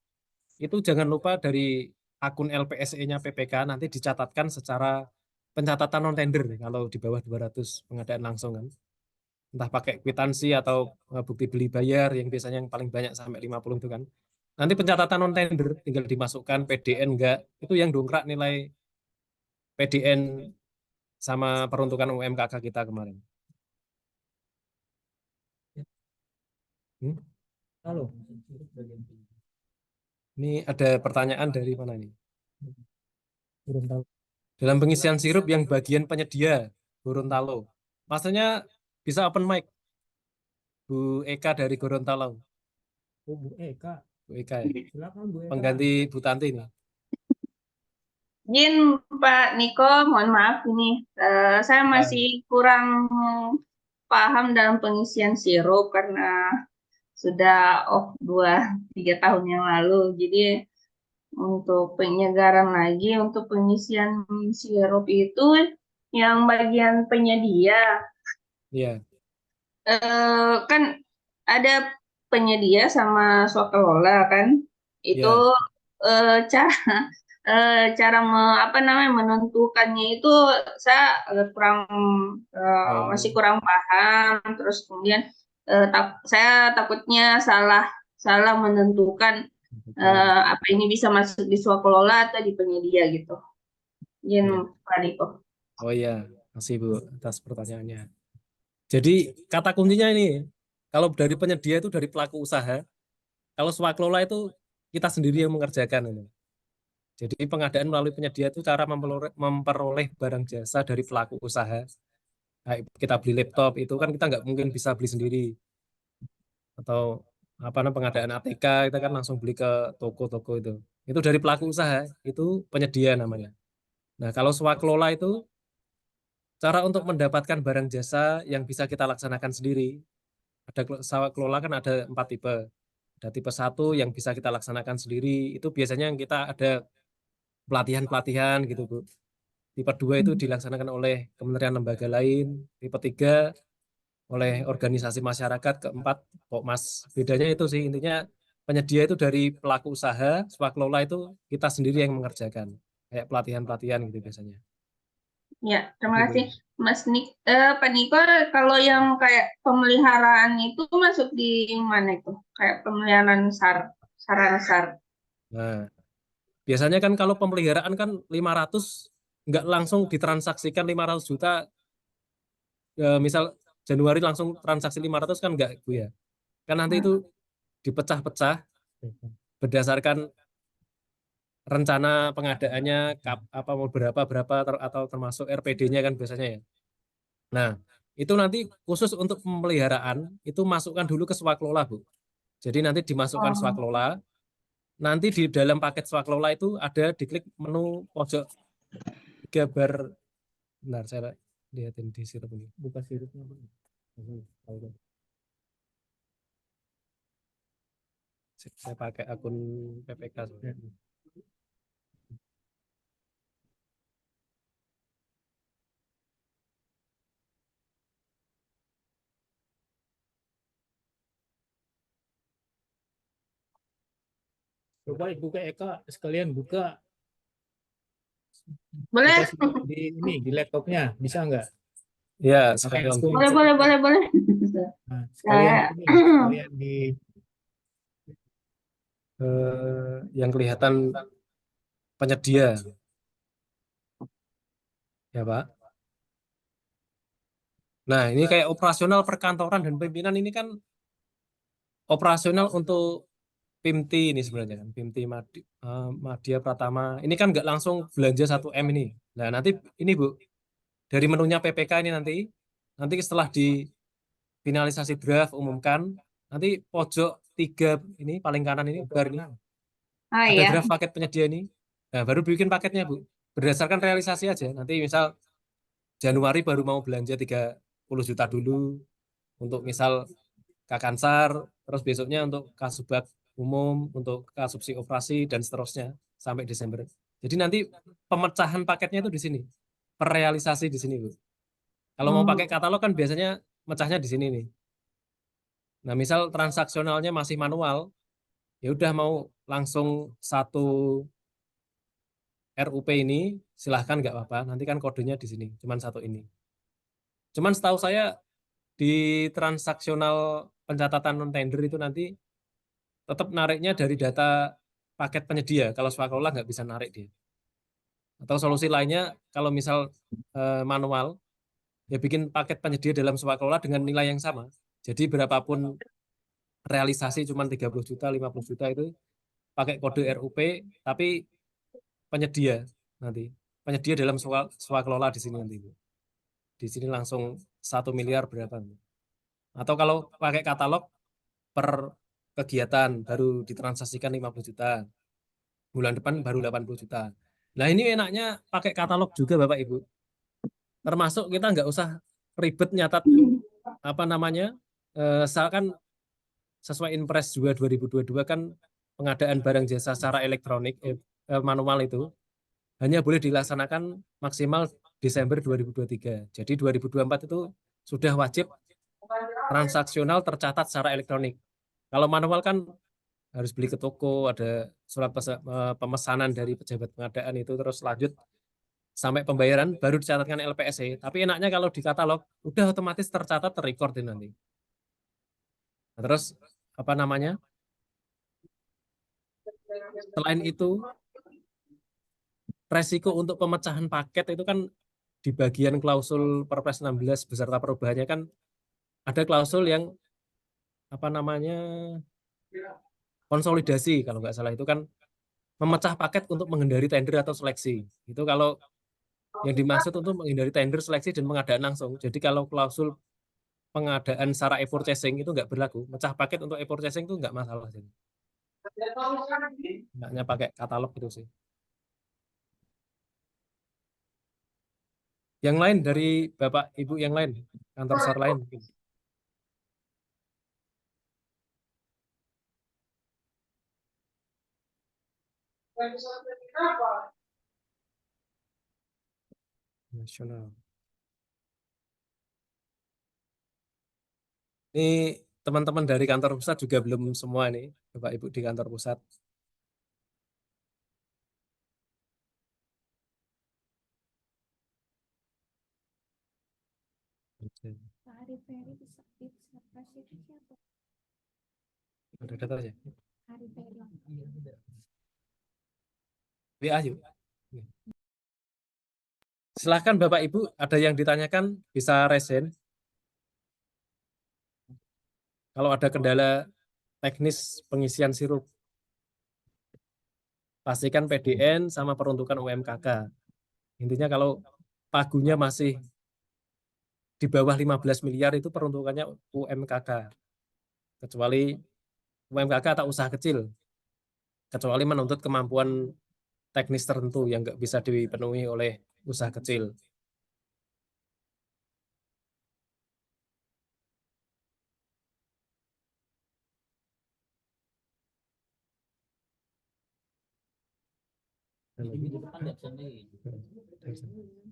itu jangan lupa dari akun LPSE-nya PPK nanti dicatatkan secara pencatatan non-tender kalau di bawah 200 pengadaan langsung kan. Entah pakai kwitansi atau bukti beli bayar yang biasanya yang paling banyak sampai 50 itu kan. Nanti pencatatan non-tender tinggal dimasukkan PDN enggak, itu yang dongkrak nilai PDN sama peruntukan UMKK kita kemarin. Halo. Ini ada pertanyaan dari mana nih? Gorontalo. Dalam pengisian sirup yang bagian penyedia Gorontalo, maksudnya bisa open mic, Bu Eka dari Gorontalo. Oh, Bu Eka. Bu Eka ya. Silakan Bu Eka. Pengganti Bu Tanti ini. Izin Pak Niko, mohon maaf ini saya masih kurang paham dalam pengisian sirup karena sudah 2-3 tahun yang lalu. Jadi untuk penyegaran lagi untuk pengisian sirup itu yang bagian penyedia. Iya. Kan ada penyedia sama swakelola kan. Itu cara menentukannya itu saya agak masih kurang paham. Terus kemudian saya takutnya salah menentukan apa ini bisa masuk di swakelola atau di penyedia gitu. Izin Pak Niko. Oh iya, kasih Bu atas pertanyaannya. Jadi kata kuncinya ini, kalau dari penyedia itu dari pelaku usaha, kalau swakelola itu kita sendiri yang mengerjakan ini. Jadi pengadaan melalui penyedia itu cara memperoleh barang jasa dari pelaku usaha. Nah, kita beli laptop itu kan kita nggak mungkin bisa beli sendiri. atau apa namanya pengadaan ATK kita kan langsung beli ke toko-toko itu. Itu dari pelaku usaha, itu penyedia namanya. Nah, kalau swakelola itu cara untuk mendapatkan barang jasa yang bisa kita laksanakan sendiri. Ada swakelola kan ada 4 tipe. Ada tipe 1 yang bisa kita laksanakan sendiri, itu biasanya kita ada pelatihan-pelatihan gitu, Bu. Tipe 2 itu dilaksanakan oleh kementerian lembaga lain, tipe 3 oleh organisasi masyarakat, keempat Pokmas. Bedanya itu sih, intinya penyedia itu dari pelaku usaha, swakelola itu kita sendiri yang mengerjakan. Kayak pelatihan-pelatihan gitu biasanya. Ya, terima Gitu. kasih Mas Pak Niko. Kalau yang kayak pemeliharaan itu masuk di mana itu? Kayak pemeliharaan sarana SAR. Nah, biasanya kan kalau pemeliharaan kan 500 nggak langsung ditransaksikan 500 juta, misal Januari langsung transaksi 500 kan nggak, Bu ya. Kan nanti itu dipecah-pecah berdasarkan rencana pengadaannya apa mau berapa atau termasuk RPD-nya kan biasanya ya. Nah, itu nanti khusus untuk pemeliharaan itu masukkan dulu ke swakelola, Bu. Jadi nanti dimasukkan swakelola. Nanti di dalam paket swakelola itu ada diklik menu pojok 3 bar. Bentar, saya lihatin di sirup ini. Buka sirupnya, Bu. Saya pakai akun PPK sebenarnya. Coba buka Eka, sekalian buka Boleh? di laptopnya, bisa nggak? Ya, Pakai sekali lagi. screenshot. Boleh. Nah, sekalian di yang kelihatan penyedia. Ya, Pak. Nah, ini kayak operasional perkantoran dan pimpinan ini kan operasional untuk PIMTI ini sebenarnya kan, PIMTI Madya Pratama. Ini kan nggak langsung belanja 1M ini. Nah, nanti ini Bu, dari menunya PPK ini nanti setelah difinalisasi draft umumkan, nanti pojok 3 ini paling kanan ini bar ini Ah, ada iya. draft paket penyedia ini. Nah, baru bikin paketnya, Bu. Berdasarkan realisasi aja. Nanti misal Januari baru mau belanja 30 juta dulu untuk misal Kakansar, terus besoknya untuk Kasubag umum, untuk Kasubsi operasi dan seterusnya sampai Desember. Jadi nanti pemecahan paketnya itu di sini. Perrealisasi di sini, Bu. Kalau mau pakai katalog kan biasanya mecahnya di sini nih. Nah, misal transaksionalnya masih manual, ya udah mau langsung satu RUP ini silahkan nggak apa-apa, nanti kan kodenya di sini, cuman satu ini. Cuman setahu saya di transaksional pencatatan non tender itu nanti tetap nariknya dari data paket penyedia, kalau swakelola nggak bisa narik dia. Atau solusi lainnya kalau misal manual, ya bikin paket penyedia dalam swakelola dengan nilai yang sama. Jadi berapapun realisasi cuman 30 juta, 50 juta itu pakai kode RUP, tapi penyedia nanti. Penyedia dalam swakelola di sini nanti. Di sini langsung 1 miliar berapa. Atau kalau pakai katalog per kegiatan baru ditransaksikan 50 juta. Bulan depan baru 80 juta. Nah, ini enaknya pakai katalog juga Bapak Ibu. Termasuk kita nggak usah ribet nyatat apa namanya. Kan sesuai Inpres 2 2022 kan pengadaan barang jasa secara elektronik manual itu hanya boleh dilaksanakan maksimal Desember 2023. Jadi 2024 itu sudah wajib transaksional tercatat secara elektronik. Kalau manual kan harus beli ke toko, ada surat pemesanan dari pejabat pengadaan itu, terus lanjut sampai pembayaran baru dicatatkan LPSE. Tapi enaknya kalau di katalog udah otomatis tercatat, terrecord nanti. Nah, terus apa namanya? Selain itu, resiko untuk pemecahan paket itu kan di bagian klausul Perpres 16 beserta perubahannya kan ada klausul yang apa namanya konsolidasi kalau nggak salah, itu kan memecah paket untuk menghindari tender atau seleksi. Itu kalau yang dimaksud untuk menghindari tender, seleksi, dan pengadaan langsung. Jadi kalau klausul pengadaan secara e-purchasing itu nggak berlaku. Mecah paket untuk e-purchasing itu nggak masalah sih. Hanya pakai katalog itu sih. Yang lain dari Bapak Ibu yang lain, kantor SAR lain mungkin. Nasional. Ini teman-teman dari kantor pusat juga belum semua nih, Bapak Ibu di kantor pusat. Oke. Pak Ari Ferry bisa diobservasi itu siapa? Ada datanya? Ari Ferry. WA yuk. Silahkan Bapak Ibu, ada yang ditanyakan bisa resen. Kalau ada kendala teknis pengisian sirup, pastikan PDN sama peruntukan UMKK. Intinya kalau pagunya masih di bawah 15 miliar itu peruntukannya UMKK. Kecuali UMKK atau usaha kecil. Kecuali menuntut kemampuan teknis tertentu yang nggak bisa dipenuhi oleh usaha kecil.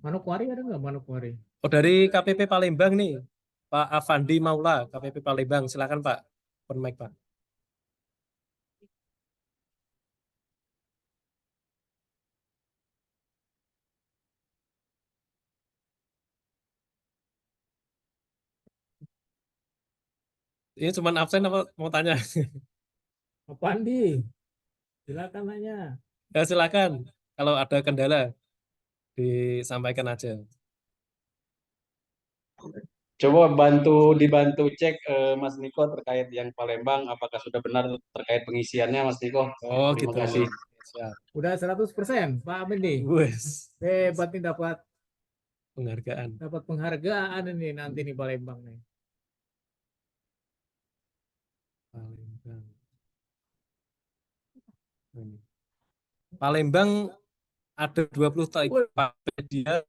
Manokwari ada nggak Manokwari? Oh, dari KPP Palembang nih, Pak Afandi Maula, KPP Palembang. Silakan Pak, open mic Pak. Ini cuma absen apa mau tanya? Pak Andi, silakan nanya. Ya silakan. Kalau ada kendala disampaikan aja. Coba dibantu cek Mas Niko terkait yang Palembang, apakah sudah benar terkait pengisiannya Mas Niko? Oh Terima gitu. kasih. Siap. Udah 100% Pak Andi. Wes. Hebat nih dapat Penghargaan. ini nanti nih Palembang nih. Palembang. Ini. Palembang ada 20 Tokopedia.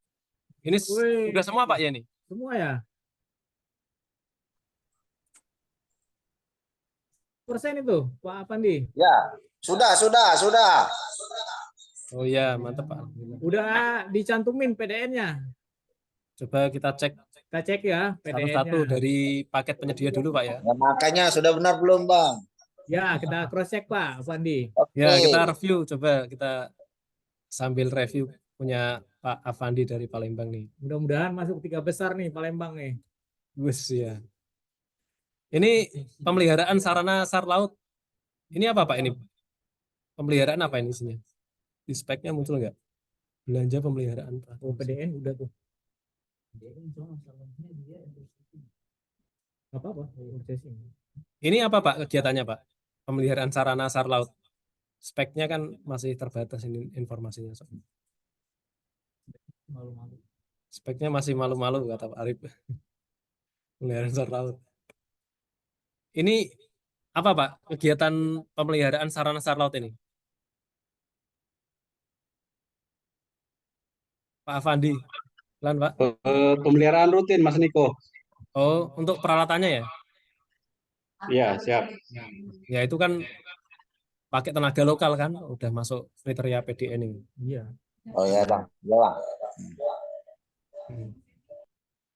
Ini sudah semua Pak ya nih? Semua ya? Persen itu Pak Pandi? Ya, sudah. Oh ya, mantap Pak. Udah dicantumin PDN-nya. Coba kita cek. Kita cek ya PDN-nya. Satu-satu dari paket penyedia dulu Pak ya. Ya, makanya sudah benar belum Bang? Ya, kita cross check Pak Pandi. Ya, kita review. Coba kita sambil review punya Pak Afandi dari Palembang nih. Mudah-mudahan masuk 3 besar nih Palembang nih. Wes ya. Ini pemeliharaan sarana SAR laut. Ini apa Pak ini? Pemeliharaan apa ini isinya? Di speknya muncul nggak? Belanja pemeliharaan. Oh, PDN udah tuh. Apa-apa? Ini apa Pak kegiatannya Pak? Pemeliharaan sarana SAR laut. Speknya kan masih terbatas ini informasinya. Speknya masih malu-malu kata Pak Arif. Pemeliharaan SAR laut. Ini apa Pak kegiatan pemeliharaan sarana SAR laut ini? Pak Afandi, pelan Pak. Pemeliharaan rutin Mas Niko. Oh, untuk peralatannya ya? Iya, siap. Ya itu kan pakai tenaga lokal kan, udah masuk kriteria PDN ini. Iya. Oh ya Bang, ya Bang.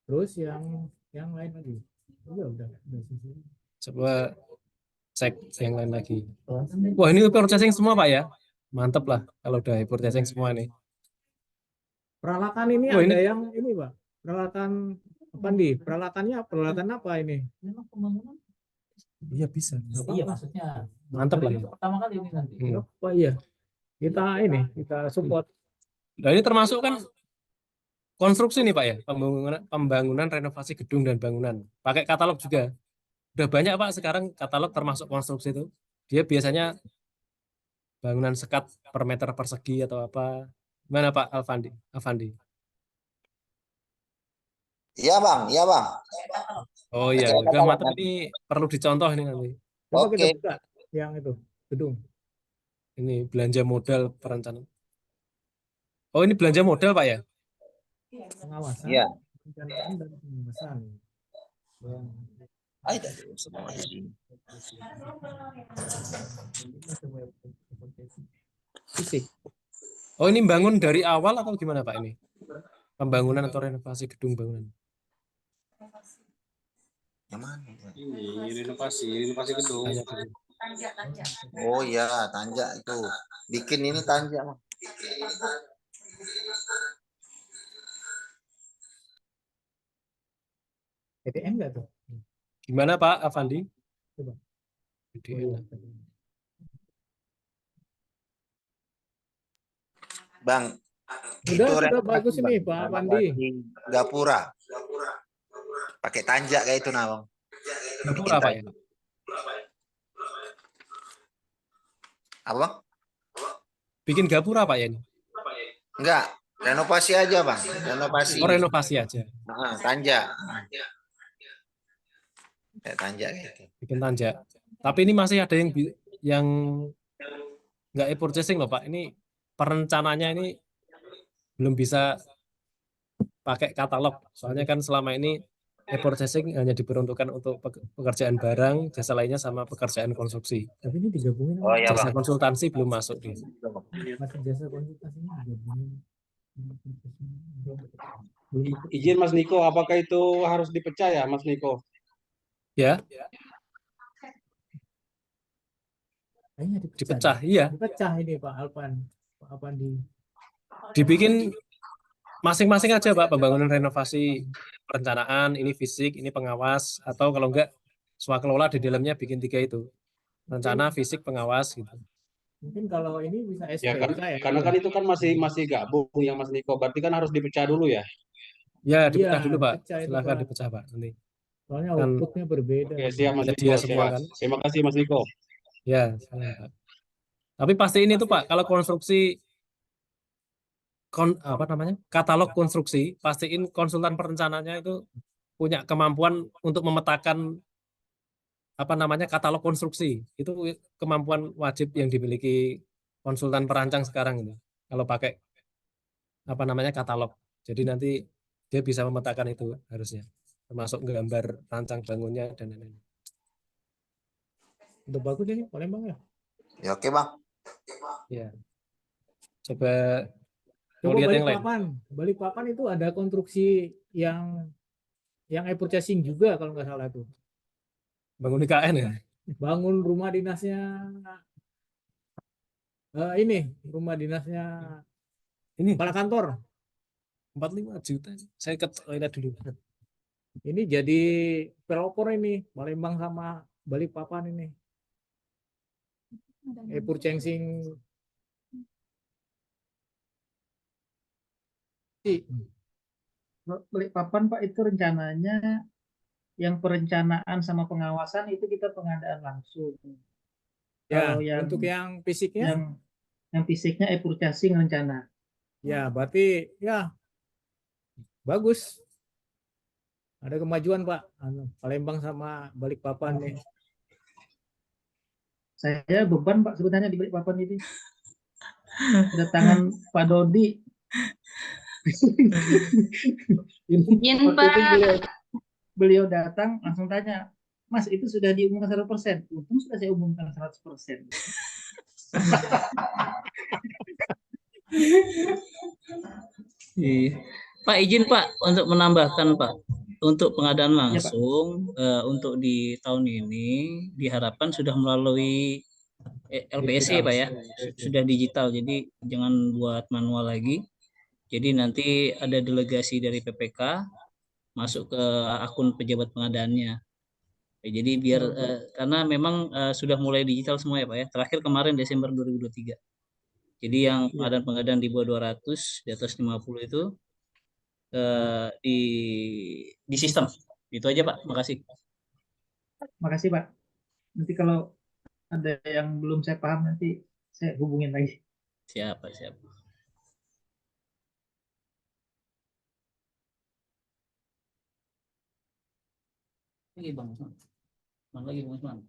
Terus yang lain lagi? Iya udah. Coba cek yang lain lagi. Wah ini processing semua Pak ya? Mantep lah kalau udah processing semua nih. Peralatan ini Oh, ada ini- yang ini Pak. Peralatan apa nih? Peralatan apa ini? Iya bisa. Iya maksudnya. Mantep lah. Pertama kali ini nanti. Apa iya? Kita support. Nah ini termasuk kan konstruksi nih Pak ya, pembangunan renovasi gedung dan bangunan. Pakai katalog juga. Udah banyak Pak sekarang katalog termasuk konstruksi itu. Dia biasanya bangunan sekat per meter persegi atau apa. Gimana Pak Afandi? Iya Bang. Oh iya, Baca ya. Udah katalog mantap, nanti. ini perlu dicontoh ini nanti. Coba kita Oke. buka yang itu gedung Ini belanja modal perencanaan. Oh, ini belanja modal, Pak ya? pengawasan, Iya. perencanaan dan pengawasan. Ya. Ada semua di sini. Fisik. Oh, ini bangun dari awal atau gimana, Pak ini? Pembangunan atau renovasi gedung bangunan? Yang mana? Ini renovasi gedung. Tanya dulu. Oh iya, tanjak itu. Bikin ini tanjak, Bang. PDN nggak tuh? Gimana, Pak Avandi? Coba. PDN. Bang, Sudah bagus ini Bang. Pak Pandi. Renovasi gapura. Pakai tanjak kayak itu nah, Bang. Gapura, Pak ya? Apa, Bang? Bikin gapura, Pak ya ini? Enggak, renovasi aja, Bang. Renovasi. Oh, renovasi aja. Nah, tanjak. Kayak tanjak gitu. Bikin tanjak. Tapi ini masih ada yang nggak e-purchasing loh, Pak. Ini perencanaannya ini belum bisa pakai katalog. Soalnya kan selama ini e-purchasing hanya diperuntukkan untuk pekerjaan barang, jasa lainnya sama pekerjaan konstruksi. Tapi ini digabungin Oh iya, Jasa Bang. konsultansi belum masuk di. masih jasa konsultasinya digabungin. Izin Mas Niko, apakah itu harus dipecah ya, Mas Niko? Ya, Kayaknya dipecah. Iya, Dipecah ini Pak Alpandi. dibikin masing-masing aja, Pak, pembangunan renovasi perencanaan, ini fisik, ini pengawas, atau kalau enggak swakelola di dalamnya bikin 3 itu. Rencana, fisik, pengawas gitu. Mungkin kalau ini bisa Ya kan, SPK ya. karena kan itu kan masih gabung ya Mas Niko. Berarti kan harus dipecah dulu ya. Ya, dipecah Iya, dulu, Pak. dipecah itu, Silakan Pak. dipecah, Pak. Nanti Soalnya kan outputnya berbeda. Oke, siap Mas Niko. dia semua Siap. kan. Terima kasih Mas Niko. Ya, silakan, Pak. Tapi pasti ini tuh, Pak, kalau konstruksi apa namanya? Katalog konstruksi, pastiin konsultan perencananya itu punya kemampuan untuk memetakan apa namanya katalog konstruksi. Itu kemampuan wajib yang dimiliki konsultan perancang sekarang ini. Kalau pakai apa namanya katalog. Jadi nanti dia bisa memetakan itu harusnya. Termasuk gambar rancang bangunnya dan lain-lain. Udah bagus ini Palembang ya. Ya oke, Bang. Ya. Coba Coba lihat yang lain. Balikpapan itu ada konstruksi yang e-purchasing juga kalau nggak salah tuh. Bangun IKN ya. Bangun rumah dinasnya ini rumah dinasnya Ini kepala kantor. 45 juta. Saya ke toilet dulu. Ini jadi pelopor ini Palembang sama Balikpapan ini. E-purchasing Balikpapan Pak itu rencananya yang perencanaan sama pengawasan itu kita pengadaan langsung. ya, Kalau yang untuk yang fisiknya yang fisiknya e-purchasing rencana. ya berarti ya bagus. Ada kemajuan Pak, Palembang sama Balikpapan nih. Saya beban Pak sebenarnya di Balikpapan ini. Kedatangan Pak Dodi. Izin, Waktu itu Pak. beliau datang langsung tanya, Mas itu sudah diumumkan 100%. Untung sudah saya umumkan 100%. Iya. Pak izin Pak untuk menambahkan Pak untuk pengadaan Ya, Pak. langsung untuk di tahun ini diharapkan sudah melalui LPSC Pak ya, sudah digital jadi jangan buat manual lagi. Jadi nanti ada delegasi dari PPK masuk ke akun pejabat pengadaannya. Jadi biar karena memang sudah mulai digital semua ya Pak ya. Terakhir kemarin Desember 2023. Jadi yang pengadaan-pengadaan di bawah 200, di atas 50 itu di sistem. Itu aja Pak. Makasih. Makasih Pak. Nanti kalau ada yang belum saya paham nanti saya hubungin lagi. Siap Pak, siap. Lagi Bang Usman. Mana lagi Bang Usman?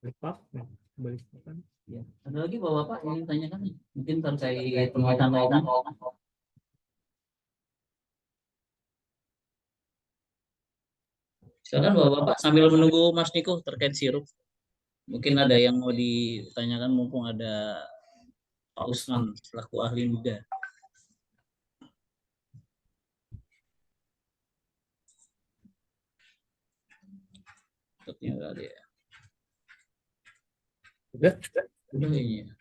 Balik papan. Ya. Ada lagi Bapak yang ditanyakan? Mungkin terkait penguatan. Silakan Bapak sambil menunggu Mas Niko terkait sirup. Mungkin ada yang mau ditanyakan mumpung ada Pak Usman selaku ahli muda. Sepertinya nggak ada ya. Udah? Udah kayaknya.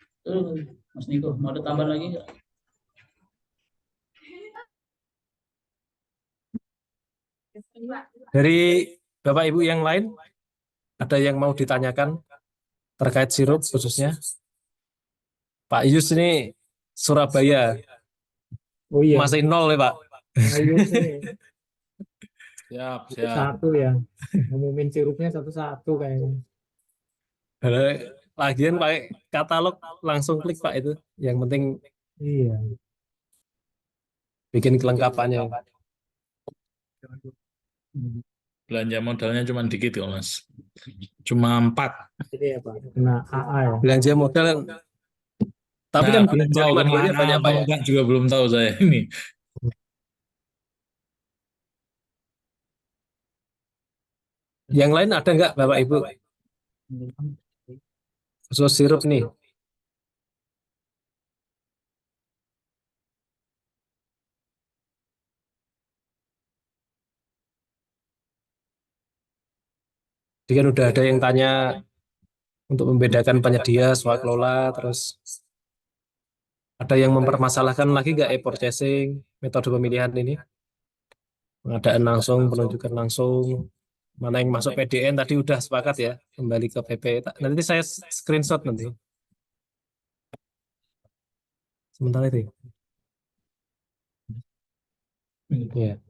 Mas Niko, mau ada tambahan lagi nggak? Dari Bapak Ibu yang lain, ada yang mau ditanyakan terkait sirup khususnya? Pak Yus ini Surabaya. Oh iya. Masih nol ya Pak. Ayo nih. Siap. Satu ya. Ngumumin sirupnya satu-satu kayaknya. Lagian pakai katalog langsung klik Pak itu. Yang penting Iya. bikin kelengkapannya. Belanja modalnya cuma dikit kok Mas. Cuma 4. Jadi ya Pak. Kena AA ya. Belanja modal tapi kan belanja mau 52-nya kemana banyak Pak atau ya. enggak juga belum tahu saya ini. Yang lain ada nggak Bapak Ibu? Khusus sirup nih. Jadi kan udah ada yang tanya untuk membedakan penyedia, swaklola, terus ada yang mempermasalahkan lagi nggak e-purchasing, metode pemilihan ini? Pengadaan langsung, penunjukan langsung, mana yang masuk PDN tadi udah sepakat ya, kembali ke PP. Nanti saya screenshot nanti. Sementara itu. Ya.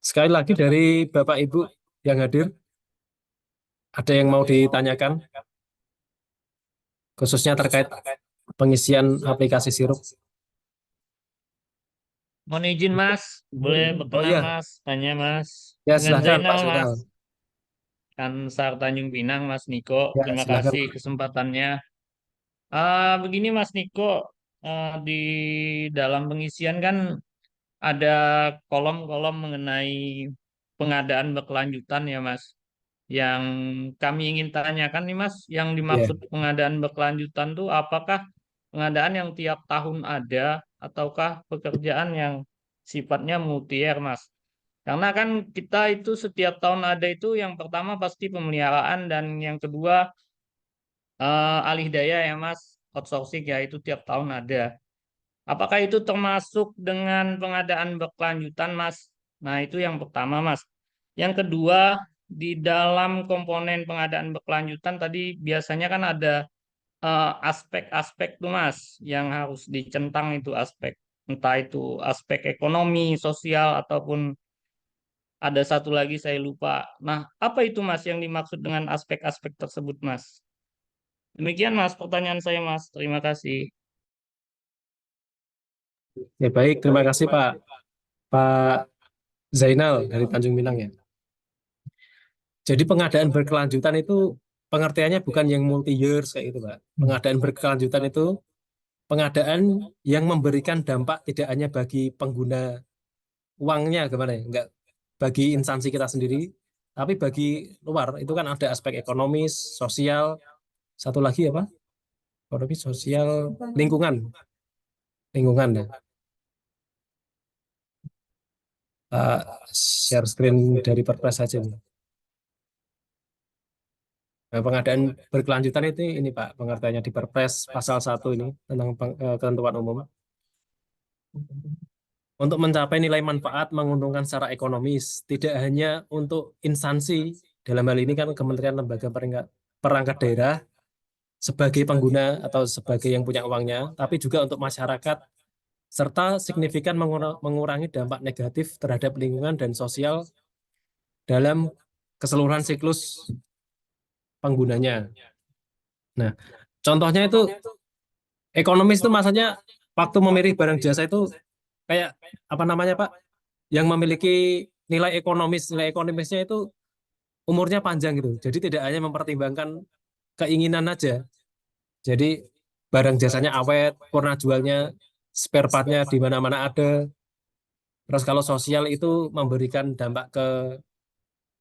Sekali lagi dari Bapak Ibu yang hadir, ada yang mau ditanyakan? Khususnya terkait pengisian aplikasi sirup. Mohon izin Mas, boleh berkenan iya. Mas, tanya Mas. Ya, Dengan silakan, Pak Zainal Zainal. Mas. Kan Sar Tanjung Pinang Mas Niko, Ya, terima silakan, kasih Pak. kesempatannya. Begini Mas Niko, di dalam pengisian kan ada kolom-kolom mengenai pengadaan berkelanjutan ya Mas. Yang kami ingin tanyakan nih Mas, yang dimaksud pengadaan berkelanjutan tuh apakah pengadaan yang tiap tahun ada ataukah pekerjaan yang sifatnya multi-year Mas? Karena kan kita itu setiap tahun ada itu yang pertama pasti pemeliharaan dan yang kedua alih daya ya Mas, outsourcing ya itu tiap tahun ada. Apakah itu termasuk dengan pengadaan berkelanjutan Mas? Nah itu yang pertama Mas. Yang kedua, di dalam komponen pengadaan berkelanjutan tadi biasanya kan ada aspek-aspek tuh Mas yang harus dicentang itu aspek. Entah itu aspek ekonomi, sosial, ataupun ada satu lagi saya lupa. Nah, apa itu Mas yang dimaksud dengan aspek-aspek tersebut Mas? Demikian Mas pertanyaan saya Mas. Terima kasih. Ya baik, terima kasih Pak Zainal dari Tanjung Pinang ya. Jadi pengadaan berkelanjutan itu pengertiannya bukan yang multi years kayak gitu Pak. Pengadaan berkelanjutan itu pengadaan yang memberikan dampak tidak hanya bagi pengguna uangnya gimana ya, enggak bagi instansi kita sendiri, tapi bagi luar itu kan ada aspek ekonomis, sosial, satu lagi apa? Ekonomi, sosial, lingkungan ya. Share screen dari Perpres saja nih. Nah, pengadaan berkelanjutan itu ini Pak, pengertiannya di Perpres pasal 1 ini tentang ketentuan umum. Untuk mencapai nilai manfaat menguntungkan secara ekonomis, tidak hanya untuk instansi, dalam hal ini kan Kementerian Lembaga Perangkat Daerah sebagai pengguna atau sebagai yang punya uangnya, tapi juga untuk masyarakat, serta signifikan mengurangi dampak negatif terhadap lingkungan dan sosial dalam keseluruhan siklus penggunanya. Nah, contohnya itu ekonomis itu maksudnya waktu memilih barang jasa itu kayak apa namanya Pak? Yang memiliki nilai ekonomisnya itu umurnya panjang gitu. Jadi tidak hanya mempertimbangkan keinginan aja. Jadi barang jasanya awet, purna jualnya, spare partnya di mana-mana ada. Terus kalau sosial itu memberikan dampak ke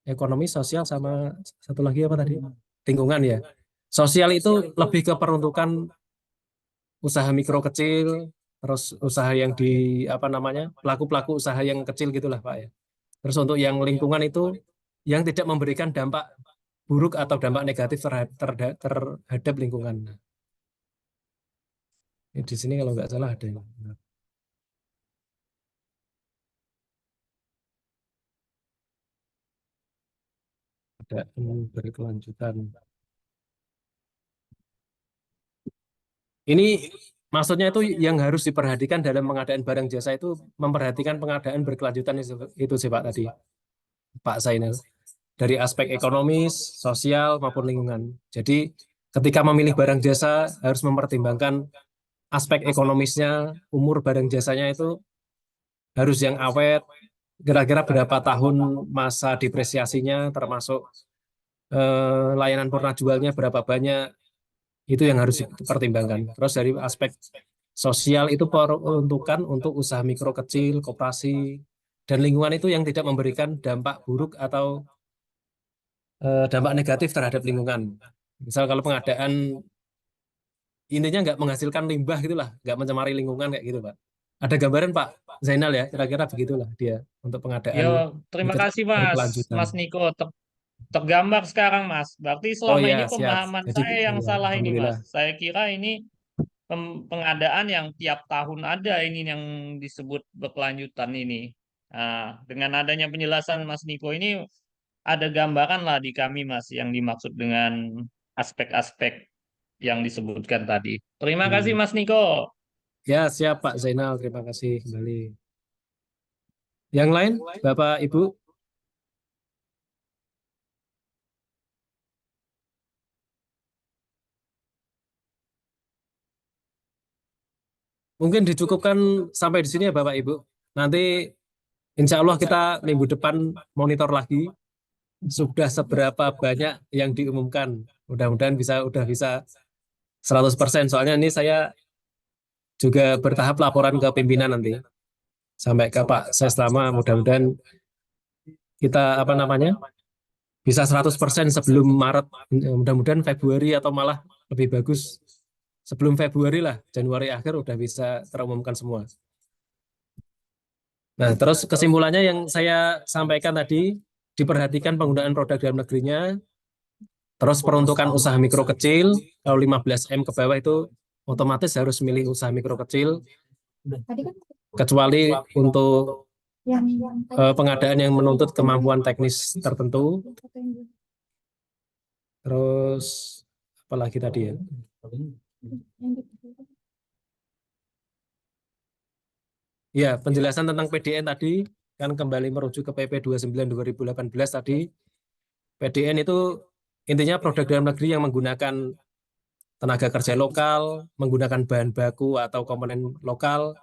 ekonomi, sosial, sama satu lagi apa tadi? Lingkungan ya. Sosial itu lebih ke peruntukan usaha mikro kecil, terus usaha yang di apa namanya, pelaku-pelaku usaha yang kecil gitulah Pak ya. Terus untuk yang lingkungan itu yang tidak memberikan dampak buruk atau dampak negatif terhadap lingkungan. Di sini kalau nggak salah ada. Ada berkelanjutan. Ini maksudnya itu yang harus diperhatikan dalam pengadaan barang jasa itu memperhatikan pengadaan berkelanjutan itu sih Pak tadi, Pak Zainal. Dari aspek ekonomis, sosial maupun lingkungan. Jadi ketika memilih barang jasa harus mempertimbangkan aspek ekonomisnya, umur barang jasanya itu harus yang awet, kira-kira berapa tahun masa depresiasinya, termasuk layanan purna jualnya berapa banyak, itu yang harus dipertimbangkan. Terus dari aspek sosial itu peruntukan untuk usaha mikro kecil, koperasi, dan lingkungan itu yang tidak memberikan dampak buruk atau dampak negatif terhadap lingkungan. Misal kalau pengadaan intinya nggak menghasilkan limbah gitulah, nggak mencemari lingkungan kayak gitu Pak. Ada gambaran Pak Zainal ya, kira-kira begitulah dia untuk pengadaan Yo, terima kasih berkelanjutan. Mas Niko. Tergambar sekarang Mas. Berarti Oh selama ya, ini siap. pemahaman Jadi saya yang ya, salah ini alhamdulillah. Mas. Saya kira ini pengadaan yang tiap tahun ada ini yang disebut berkelanjutan ini. Nah, dengan adanya penjelasan Mas Niko ini ada gambaran lah di kami Mas yang dimaksud dengan aspek-aspek yang disebutkan tadi. Terima kasih Mas Niko. Ya, siap Pak Zainal. Terima kasih kembali. Yang lain, Bapak, Ibu? Mungkin dicukupkan sampai di sini ya Bapak Ibu. Nanti insya Allah kita minggu depan monitor lagi sudah seberapa banyak yang diumumkan. Mudah-mudahan udah bisa 100%. Soalnya ini saya juga bertahap laporan ke pimpinan nanti. Sampai ke Pak Seslama, mudah-mudahan kita apa namanya bisa 100% sebelum Maret. Mudah-mudahan Februari atau malah lebih bagus sebelum Februari lah, Januari akhir udah bisa terumumkan semua. Nah, terus kesimpulannya yang saya sampaikan tadi, diperhatikan penggunaan produk dalam negerinya, terus peruntukan usaha mikro kecil, kalau 15M ke bawah itu otomatis harus milih usaha mikro kecil, kecuali untuk pengadaan yang menuntut kemampuan teknis tertentu. Terus apalagi tadi ya? Ya, penjelasan tentang PDN tadi kan kembali merujuk ke PP 29 2018 tadi. PDN itu intinya produk dalam negeri yang menggunakan tenaga kerja lokal, menggunakan bahan baku atau komponen lokal.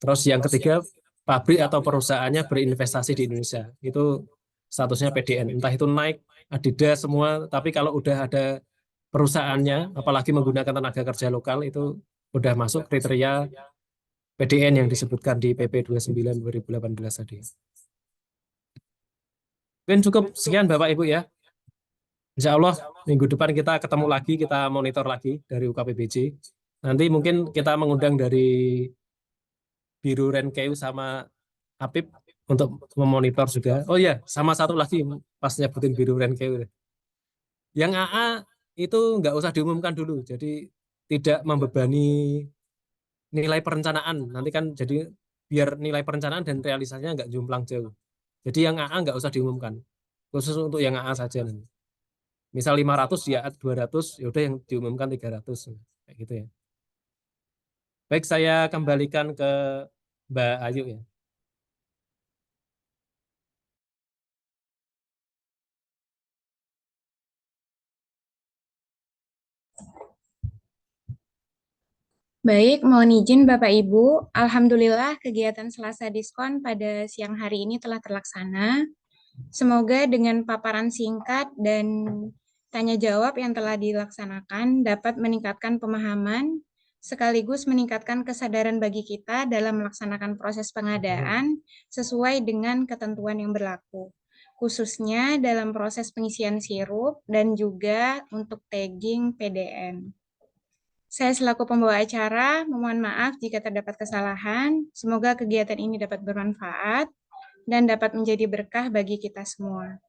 Terus yang ketiga, pabrik atau perusahaannya berinvestasi di Indonesia. Itu statusnya PDN. Entah itu Nike, Adidas, semua. Tapi kalau udah ada perusahaannya, apalagi menggunakan tenaga kerja lokal, itu udah masuk kriteria PDN yang disebutkan di PP 29 2018 tadi. Mungkin cukup sekian Bapak Ibu ya. Insya Allah minggu depan kita ketemu lagi, kita monitor lagi dari UKPBJ. Nanti mungkin kita mengundang dari Biro Renkeu sama Apip untuk memonitor juga. Oh ya, sama satu lagi pas nyebutin Biro Renkeu. Yang AA itu nggak usah diumumkan dulu, jadi tidak membebani nilai perencanaan. Nanti kan jadi biar nilai perencanaan dan realisasinya nggak jomplang jauh. Jadi yang AA nggak usah diumumkan, khusus untuk yang AA saja nanti. Misal 500 ya 200, ya udah yang diumumkan 300 kayak gitu ya. Baik, saya kembalikan ke Mbak Ayu ya. Baik, mohon izin Bapak Ibu. Alhamdulillah kegiatan Selasa Diskon pada siang hari ini telah terlaksana. Semoga dengan paparan singkat dan tanya jawab yang telah dilaksanakan dapat meningkatkan pemahaman sekaligus meningkatkan kesadaran bagi kita dalam melaksanakan proses pengadaan sesuai dengan ketentuan yang berlaku, khususnya dalam proses pengisian sirup dan juga untuk tagging PDN. Saya selaku pembawa acara memohon maaf jika terdapat kesalahan. Semoga kegiatan ini dapat bermanfaat dan dapat menjadi berkah bagi kita semua.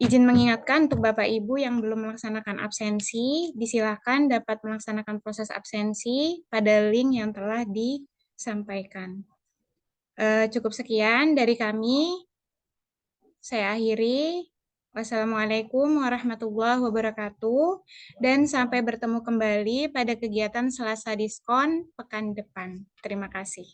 Izin mengingatkan untuk Bapak Ibu yang belum melaksanakan absensi, disilakan dapat melaksanakan proses absensi pada link yang telah disampaikan. Cukup sekian dari kami. Saya akhiri. Wassalamualaikum warahmatullahi wabarakatuh. Dan sampai bertemu kembali pada kegiatan Selasa Diskon pekan depan. Terima kasih.